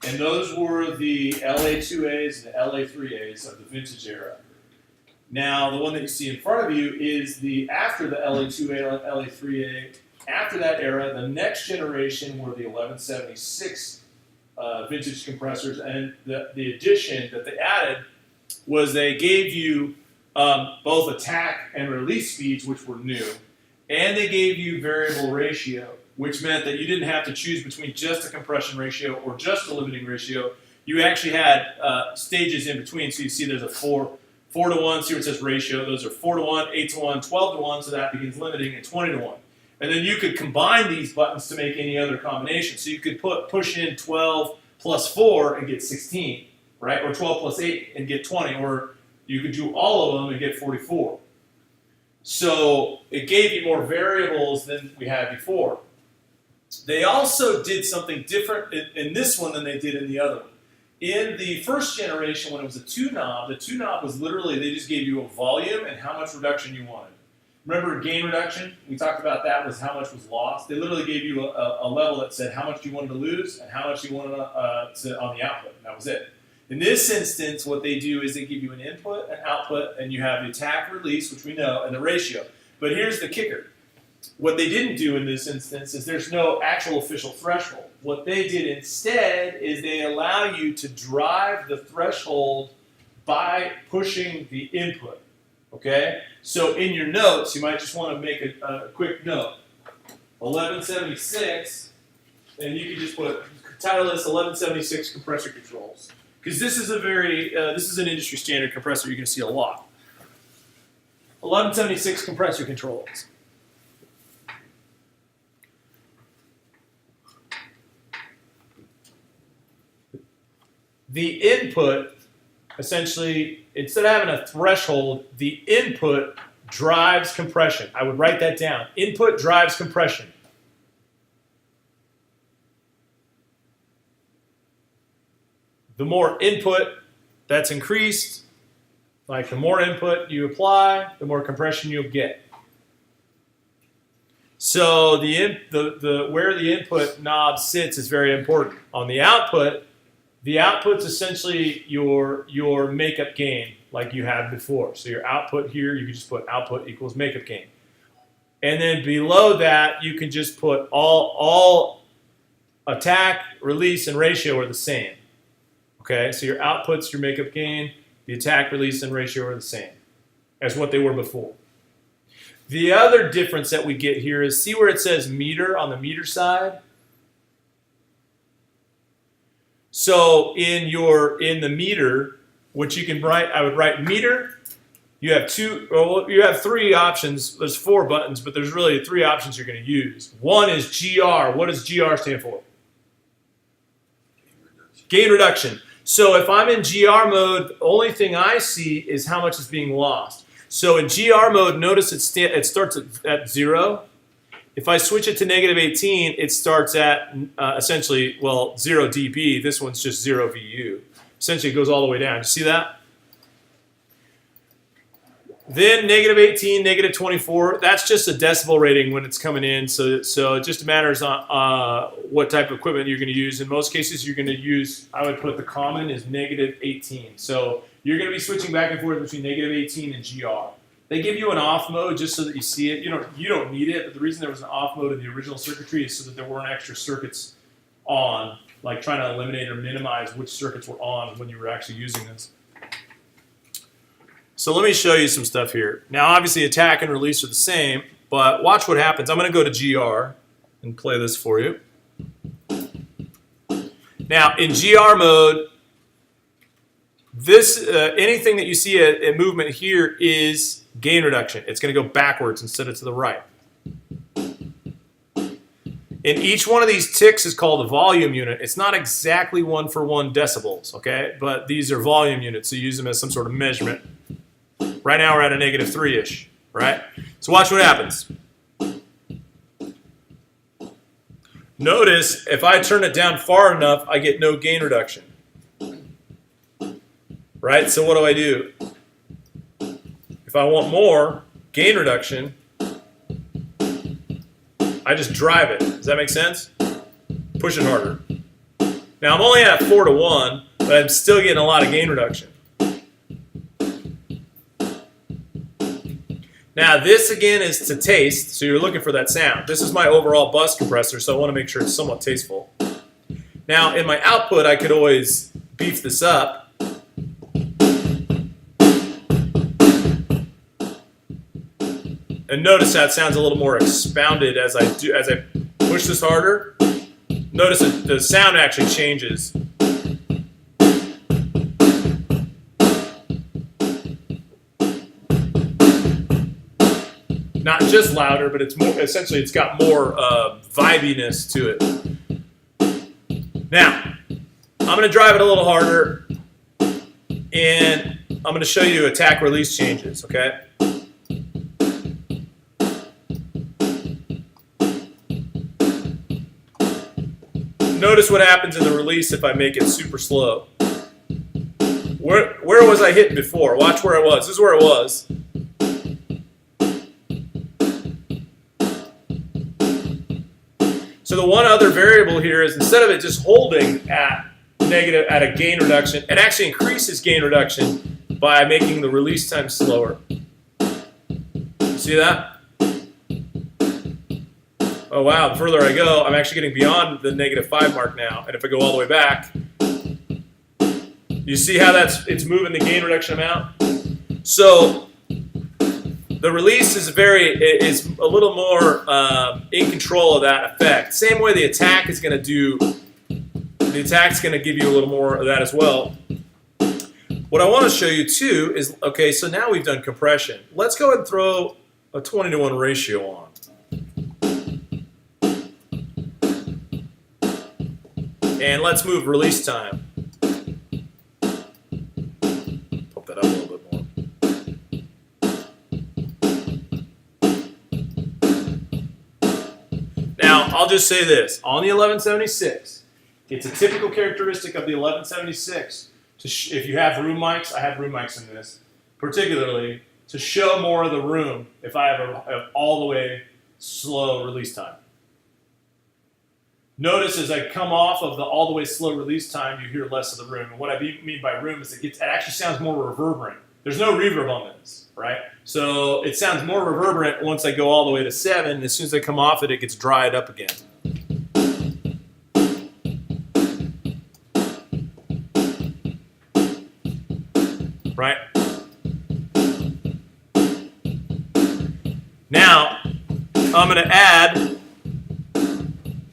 And those were the LA2As and the LA3As of the vintage era. Now, the one that you see in front of you is after the LA2A, LA3A. After that era, the next generation were the 1176 vintage compressors, and the addition that they added was they gave you both attack and release speeds, which were new, and they gave you variable ratio, which meant that you didn't have to choose between just a compression ratio or just a limiting ratio. You actually had stages in between, so you see there's a 4 to 1, see where it says ratio, those are 4 to 1, 8 to 1, 12 to 1, so that begins limiting, and 20 to 1. And then you could combine these buttons to make any other combination. So you could push in 12 plus 4 and get 16, right? Or 12 plus 8 and get 20. Or you could do all of them and get 44. So it gave you more variables than we had before. They also did something different in this one than they did in the other one. In the first generation, when it was a two-knob, the two-knob was literally, they just gave you a volume and how much reduction you wanted. Remember gain reduction? We talked about that was how much was lost. They literally gave you a level that said how much you wanted to lose and how much you wanted on the output. And that was it. In this instance, what they do is they give you an input, an output, and you have the attack, release, which we know, and the ratio. But here's the kicker. What they didn't do in this instance is there's no actual official threshold. What they did instead is they allow you to drive the threshold by pushing the input. Okay? So in your notes, you might just want to make a quick note. 1176, and you can just put, title this 1176 compressor controls. Because this is this is an industry standard compressor you're going to see a lot. 1176 compressor controls. The input, essentially, instead of having a threshold, the input drives compression. I would write that down. Input drives compression. The more input that's increased, like the more input you apply, the more compression you'll get. So the where the input knob sits is very important. On the output's essentially your makeup gain, like you had before. So your output here, you can just put output equals makeup gain. And then below that, you can just put all attack, release, and ratio are the same. Okay, so your outputs, your makeup gain, the attack, release, and ratio are the same as what they were before. The other difference that we get here is, see where it says meter on the meter side? So in the meter, what you can write, I would write meter. You have three options. There's 4 buttons, but there's really 3 options you're going to use. One is GR. What does GR stand for? Gain reduction. So if I'm in GR mode, the only thing I see is how much is being lost. So in GR mode, notice it starts at 0. If I switch it to -18, it starts at essentially, 0 dB. This one's just 0 VU. Essentially, it goes all the way down. You see that? Then -18, -24. That's just a decibel rating when it's coming in. So it just matters on what type of equipment you're going to use. In most cases, you're going to use, I would put the common is -18. So you're going to be switching back and forth between -18 and GR. They give you an off mode just so that you see it. You don't need it, but the reason there was an off mode in the original circuitry is so that there weren't extra circuits on, like trying to eliminate or minimize which circuits were on when you were actually using this. So let me show you some stuff here. Now, obviously, attack and release are the same, but watch what happens. I'm going to go to GR and play this for you. Now, in GR mode, this anything that you see a movement here is gain reduction. It's going to go backwards instead of to the right. And each one of these ticks is called a volume unit. It's not exactly 1-for-1 decibels, okay? But these are volume units, so you use them as some sort of measurement. Right now we're at a -3-ish, right? So watch what happens. Notice if I turn it down far enough, I get no gain reduction. Right? So what do? If I want more gain reduction, I just drive it. Does that make sense? Push it harder. Now I'm only at 4-to-1, but I'm still getting a lot of gain reduction. Now this again is to taste, so you're looking for that sound. This is my overall bus compressor, so I want to make sure it's somewhat tasteful. Now in my output, I could always beef this up. And notice that sounds a little more expounded as I push this harder. Notice that the sound actually changes. Not just louder, but it's more, essentially it's got more vibiness to it. Now, I'm going to drive it a little harder, and I'm going to show you attack release changes, okay? Notice what happens in the release if I make it super slow. Where was I hitting before? Watch where I was. This is where it was. So the one other variable here is instead of it just holding at a gain reduction, it actually increases gain reduction by making the release time slower. See that? Oh wow, the further I go, I'm actually getting beyond the -5 mark now. And if I go all the way back, you see how it's moving the gain reduction amount? So the release is a little more in control of that effect. Same way the attack is going to do. The attack's going to give you a little more of that as well. What I want to show you too is, okay, so now we've done compression. Let's go ahead and throw a 20-to-1 ratio on. And let's move release time. Pump that up a little bit more. Now, I'll just say this. On the 1176, it's a typical characteristic of the 1176. If you have room mics, I have room mics in this, particularly to show more of the room if I have all the way slow release time. Notice as I come off of the all the way slow release time, you hear less of the room. And what I mean by room is it actually sounds more reverberant. There's no reverb on this, right? So it sounds more reverberant once I go all the way to 7. And as soon as I come off it, it gets dried up again. Right? Now, I'm going to add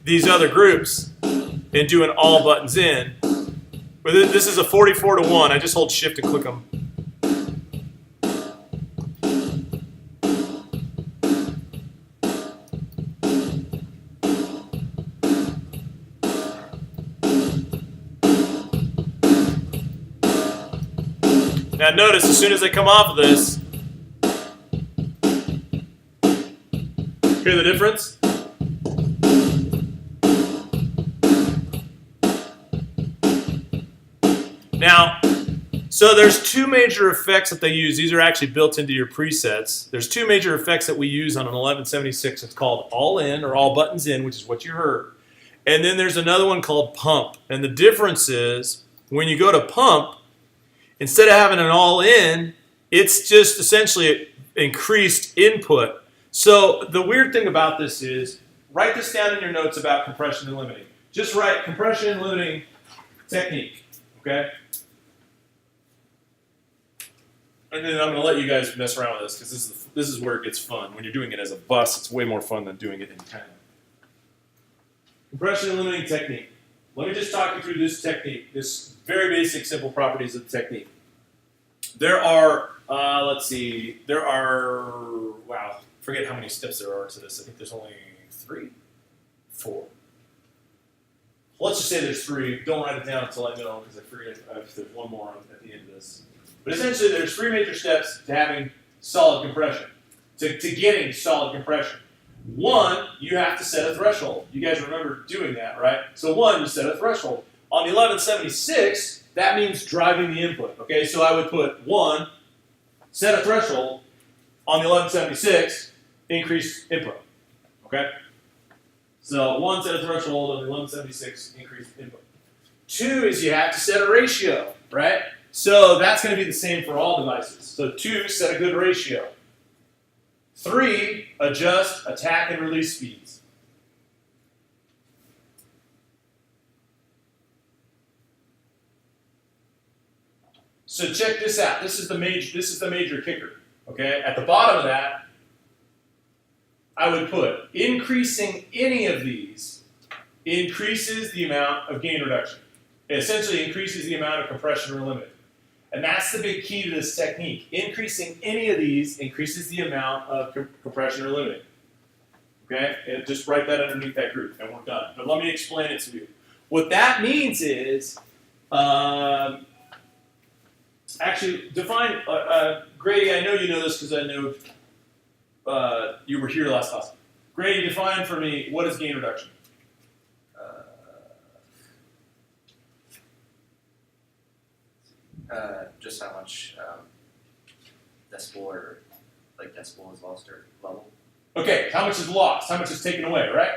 these other groups and do an all buttons in. But this is a 44-1. I just hold shift and click them. Now notice as soon as I come off of this, hear the difference? Now, so there's two major effects that they use. These are actually built into your presets. There's two major effects that we use on an 1176. It's called all in or all buttons in, which is what you heard. And then there's another one called pump. And the difference is when you go to pump, instead of having an all in, it's just essentially increased input. So the weird thing about this is, write this down in your notes about compression and limiting. Just write compression and limiting technique, okay? And then I'm going to let you guys mess around with this because this is where it gets fun. When you're doing it as a bus, it's way more fun than doing it in tandem. Compression and limiting technique. Let me just talk you through this technique, this very basic, simple properties of the technique. There are, wow, forget how many steps there are to this. I think there's only 3, 4. Let's just say there's 3. Don't write it down until I know because I forget if there's one more at the end of this. But essentially, there's 3 major steps to having solid compression, to getting solid compression. 1, you have to set a threshold. You guys remember doing that, right? So 1, you set a threshold. On the 1176, that means driving the input. Okay, so I would put 1, set a threshold. On the 1176, increase input. Okay? So 1, set a threshold. On the 1176, increase input. 2 is you have to set a ratio, right? So that's going to be the same for all devices. So 2, set a good ratio. 3, adjust attack and release speeds. So check this out. This is the major kicker. Okay? At the bottom of that, I would put increasing any of these increases the amount of gain reduction. It essentially increases the amount of compression or limiting. And that's the big key to this technique. Increasing any of these increases the amount of compression or limiting. Okay? And just write that underneath that group, and we're done. But let me explain it to you. What that means is, actually, define, Grady, I know you know this because I know you were here last class. Grady, define for me, what is gain reduction? Just how much decibel or like decibel is lost or level. Okay, how much is lost? How much is taken away, right?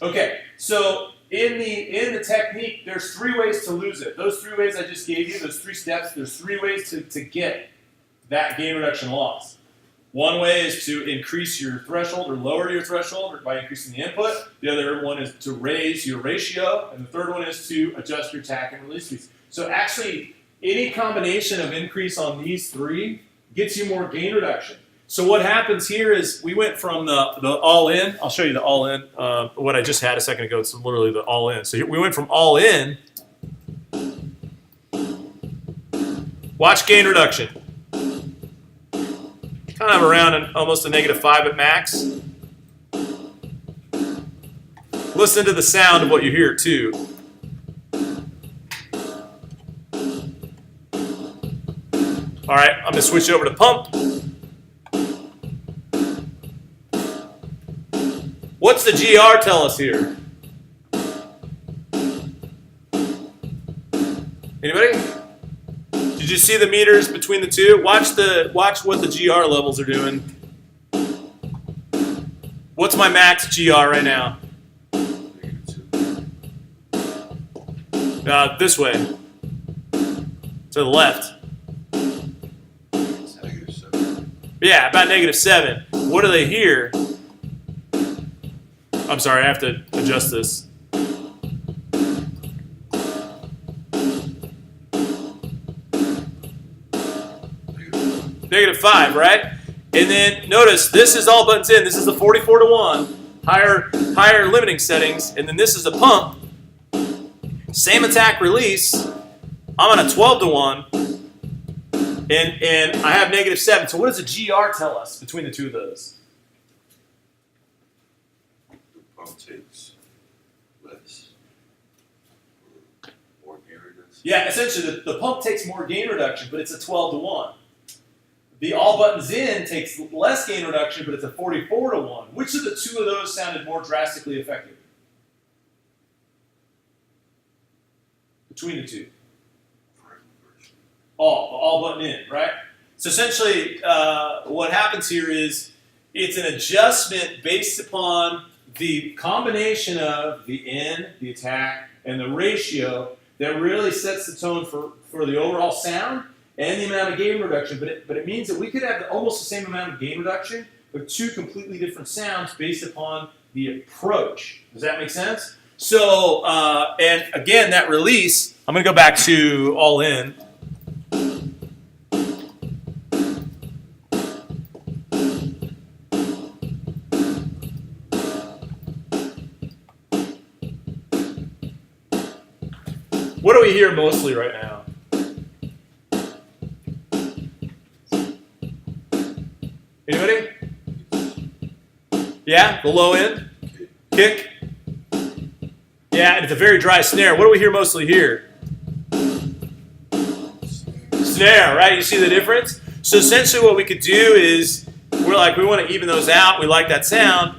Okay, so in the technique, there's 3 ways to lose it. Those 3 ways I just gave you, those 3 steps, there's 3 ways to get that gain reduction loss. One way is to increase your threshold or lower your threshold by increasing the input. The other one is to raise your ratio. And the third one is to adjust your attack and release speeds. So actually, any combination of increase on these 3 gets you more gain reduction. So what happens here is we went from the all-in. I'll show you the all-in. What I just had a second ago, it's literally the all-in. So we went from all-in. Watch gain reduction. Kind of around almost a -5 at max. Listen to the sound of what you hear too. All right, I'm gonna switch over to pump. What's the GR tell us here? Anybody? Did you see the meters between the 2? Watch what the GR levels are doing. What's my max GR right now? -2. This way. To the left. It's -7. Yeah, about -7. What are they here? I'm sorry, I have to adjust this. -5, right? And then notice this is all buttons in. This is the 44-to-1, higher limiting settings, and then this is the pump. Same attack release. I'm on a 12-to-1, and I have -7. So what does a GR tell us between the two of those? The pump takes less. Or more gain reduction. Yeah, essentially the pump takes more gain reduction, but it's a 12-to-1. The all buttons in takes less gain reduction, but it's a 44-to-1. Which of the two of those sounded more drastically effective? Between the two. All button in, right? So essentially, what happens here is it's an adjustment based upon the combination of the in, the attack, and the ratio that really sets the tone for the overall sound and the amount of gain reduction. But it means that we could have almost the same amount of gain reduction, but two completely different sounds based upon the approach. Does that make sense? So, and again, that release, I'm going to go back to all in. What do we hear mostly right now? Anybody? Yeah, the low end? Kick? Yeah, and it's a very dry snare. What do we hear mostly here? Snare, right? You see the difference? So essentially what we could do is, we want to even those out. We like that sound.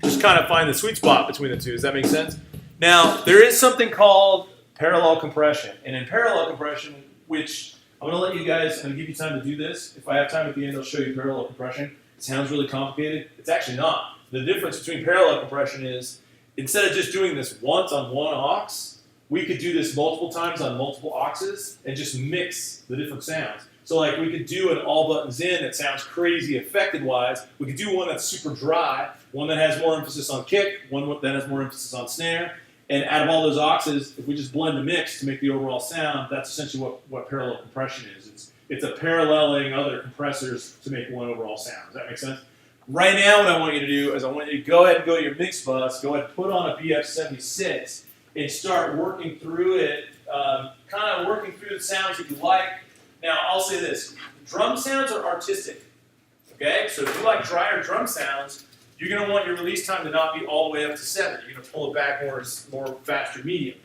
Just kind of find the sweet spot between the two. Does that make sense? Now, there is something called parallel compression. And in parallel compression, which I'm going to let you guys, I'm going to give you time to do this. If I have time at the end, I'll show you parallel compression. It sounds really complicated. It's actually not. The difference between parallel compression is, instead of just doing this once on one aux, we could do this multiple times on multiple auxes and just mix the different sounds. So like we could do an all buttons in that sounds crazy affected-wise. We could do one that's super dry, one that has more emphasis on kick, one that has more emphasis on snare. And out of all those auxes, if we just blend the mix to make the overall sound, that's essentially what parallel compression is. It's a paralleling other compressors to make one overall sound. Does that make sense? Right now, what I want you to do is I want you to go ahead and go to your mix bus, go ahead and put on a BF76, and start working through it, kind of working through the sounds that you like. Now, I'll say this. Drum sounds are artistic, okay? So if you like drier drum sounds, you're going to want your release time to not be all the way up to 7. You're going to pull it back more faster medium.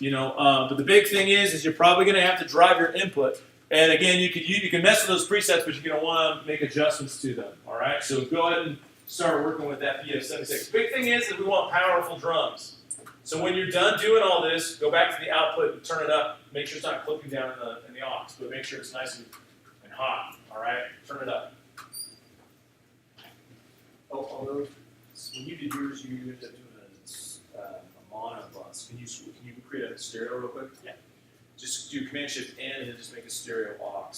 But the big thing is you're probably going to have to drive your input. And again, you can mess with those presets, but you're going to want to make adjustments to them. All right, so go ahead and start working with that BF76. Big thing is that we want powerful drums. So when you're done doing all this, go back to the output and turn it up. Make sure it's not clipping down in the aux, but make sure it's nice and hot. All right, turn it up. Although when you did yours, you ended up doing a mono bus. Can you create a stereo real quick? Yeah. Just do Command Shift N and then just make a stereo aux.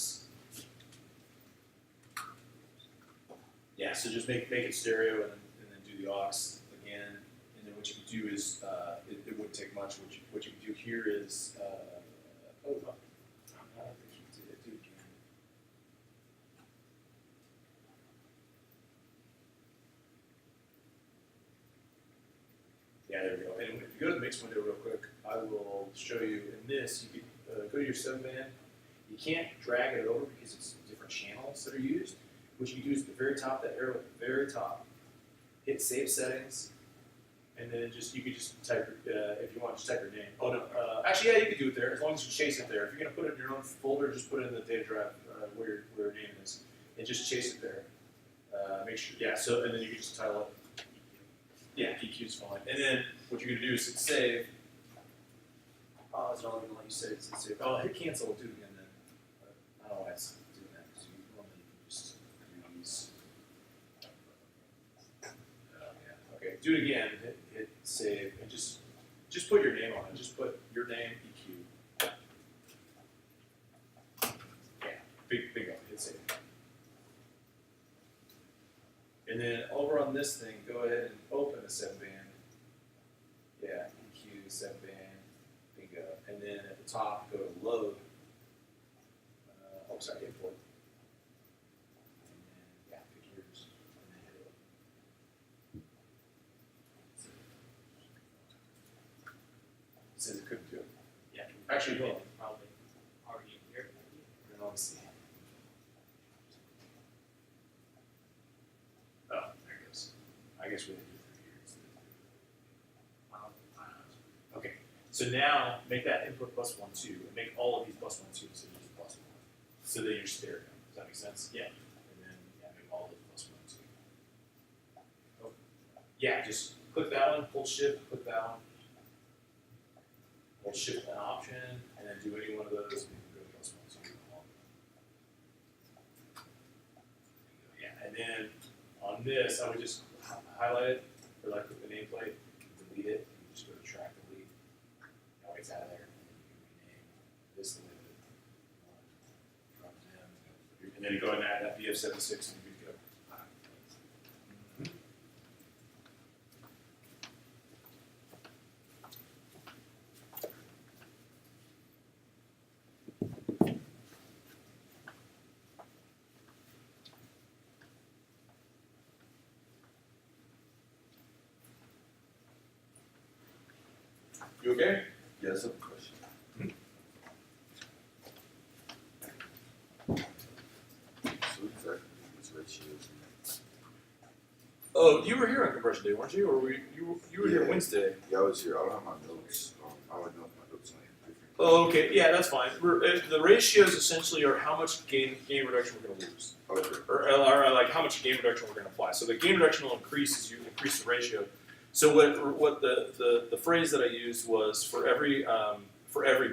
Yeah, so just make it stereo and then do the aux again. And then what you can do is it wouldn't take much. What you can do here is I don't think you can do it again. Yeah, there we go. And if you go to the mix window real quick, I will show you in this. You can go to your subband. You can't drag it over because it's different channels that are used. What you can do is at the very top, that arrow at the very top, hit Save Settings, and then you could just type, if you want, just type your name. Oh no, actually, yeah, you could do it there as long as you chase it there. If you're gonna put it in your own folder, just put it in the data drive where your name is, and just chase it there. Make sure, yeah. So and then you can just title it. Yeah, EQ is fine. And then what you're gonna do is hit Save. Oh, it's not going to let you save. Oh, hit cancel. We'll do it again then. I don't know why it's doing that because you normally just do these. do it again, hit save, and just put your name on it. Just put your name, EQ. Yeah, bingo, hit save. And then over on this thing, go ahead and open the 7-band. Yeah, EQ, 7-band, bingo. And then at the top, go to load. Import. And then, yeah, pick yours. And then hit it. It says it couldn't do it. Yeah. Actually, hold on. Probably already here. Let me see. Oh, there it goes. I guess we didn't do it here. Okay, so now make that input +1, 2, and make all of these +1, 2, so these +1. So that you're stereo. Does that make sense? Yeah. And then make all of these +1, 2. Oh. Yeah, just click that one, hold shift, click that one. Hold shift and option, and then do any one of those, and you can go to +1, 2. Yeah, and then on this, I would just highlight it, or like click the nameplate, delete it, and just go to track delete. Now it's out of there, and then you can rename this limited. And then you go ahead and add that BF76 and you go. You okay? Yeah, that's a question. So exactly these ratios. Oh, you were here on compression day, weren't you? Or you were here Yeah. Wednesday? Yeah, I was here. I don't have my notes. I would know if my notes on different. Oh, okay. Yeah, that's fine. The ratios essentially are how much gain reduction we're going to lose, Okay. or like how much gain reduction we're going to apply. So the gain reduction will increase as you increase the ratio. So what the phrase that I used was for every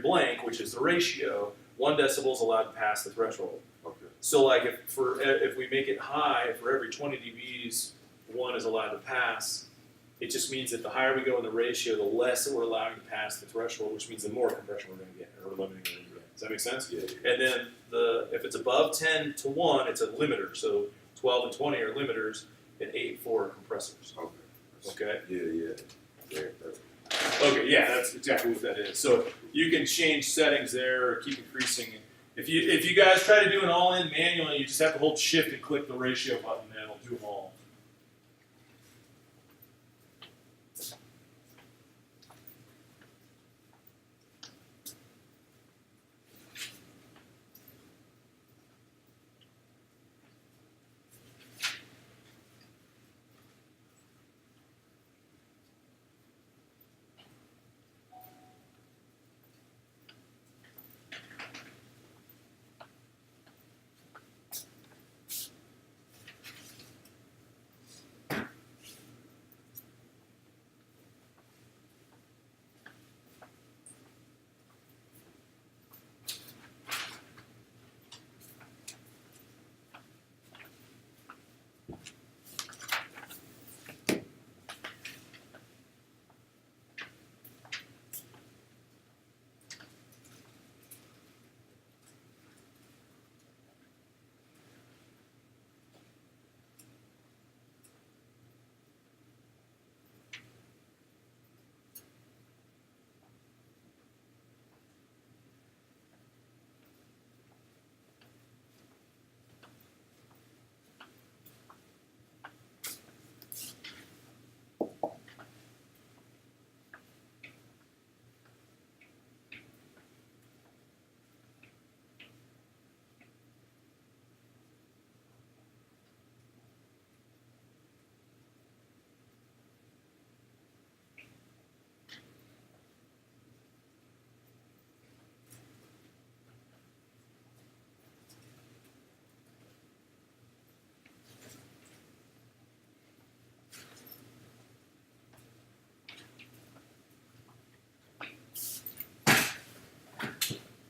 blank, which is the ratio, 1 decibel is allowed to pass the threshold. Okay. So like if we make it high, for every 20 dBs, 1 is allowed to pass. It just means that the higher we go in the ratio, the less that we're allowing to pass the threshold, which means the more compression we're going to get, or limiting we're going to get. Does that make sense? Yeah. And then if it's above 10 to 1, it's a limiter. So 12 and 20 are limiters, and 8 4 are compressors. Okay. Okay. Yeah. Okay. Yeah, that's exactly what that is. So you can change settings there, or keep increasing. If you guys try to do an all-in manually, you just have to hold Shift and click the ratio button, and it'll do them all.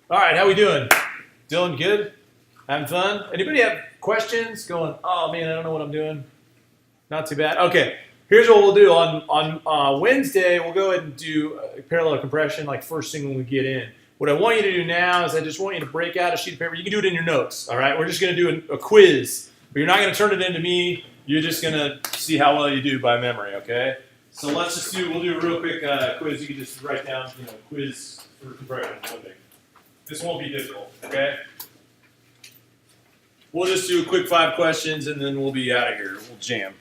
All right, how we doing? Dylan, good? Having fun? Anybody have questions? Going, oh man, I don't know what I'm doing. Not too bad. Okay, here's what we'll do on Wednesday. We'll go ahead and do parallel compression like first thing when we get in. What I want you to do now is I just want you to break out a sheet of paper. You can do it in your notes, all right? We're just going to do a quiz, but you're not going to turn it into me. You're just going to see how well you do by memory, okay? So let's just we'll do a real quick quiz. You can just write down, quiz for compression. This won't be difficult, okay? We'll just do a quick 5 questions and then we'll be out of here. We'll jam.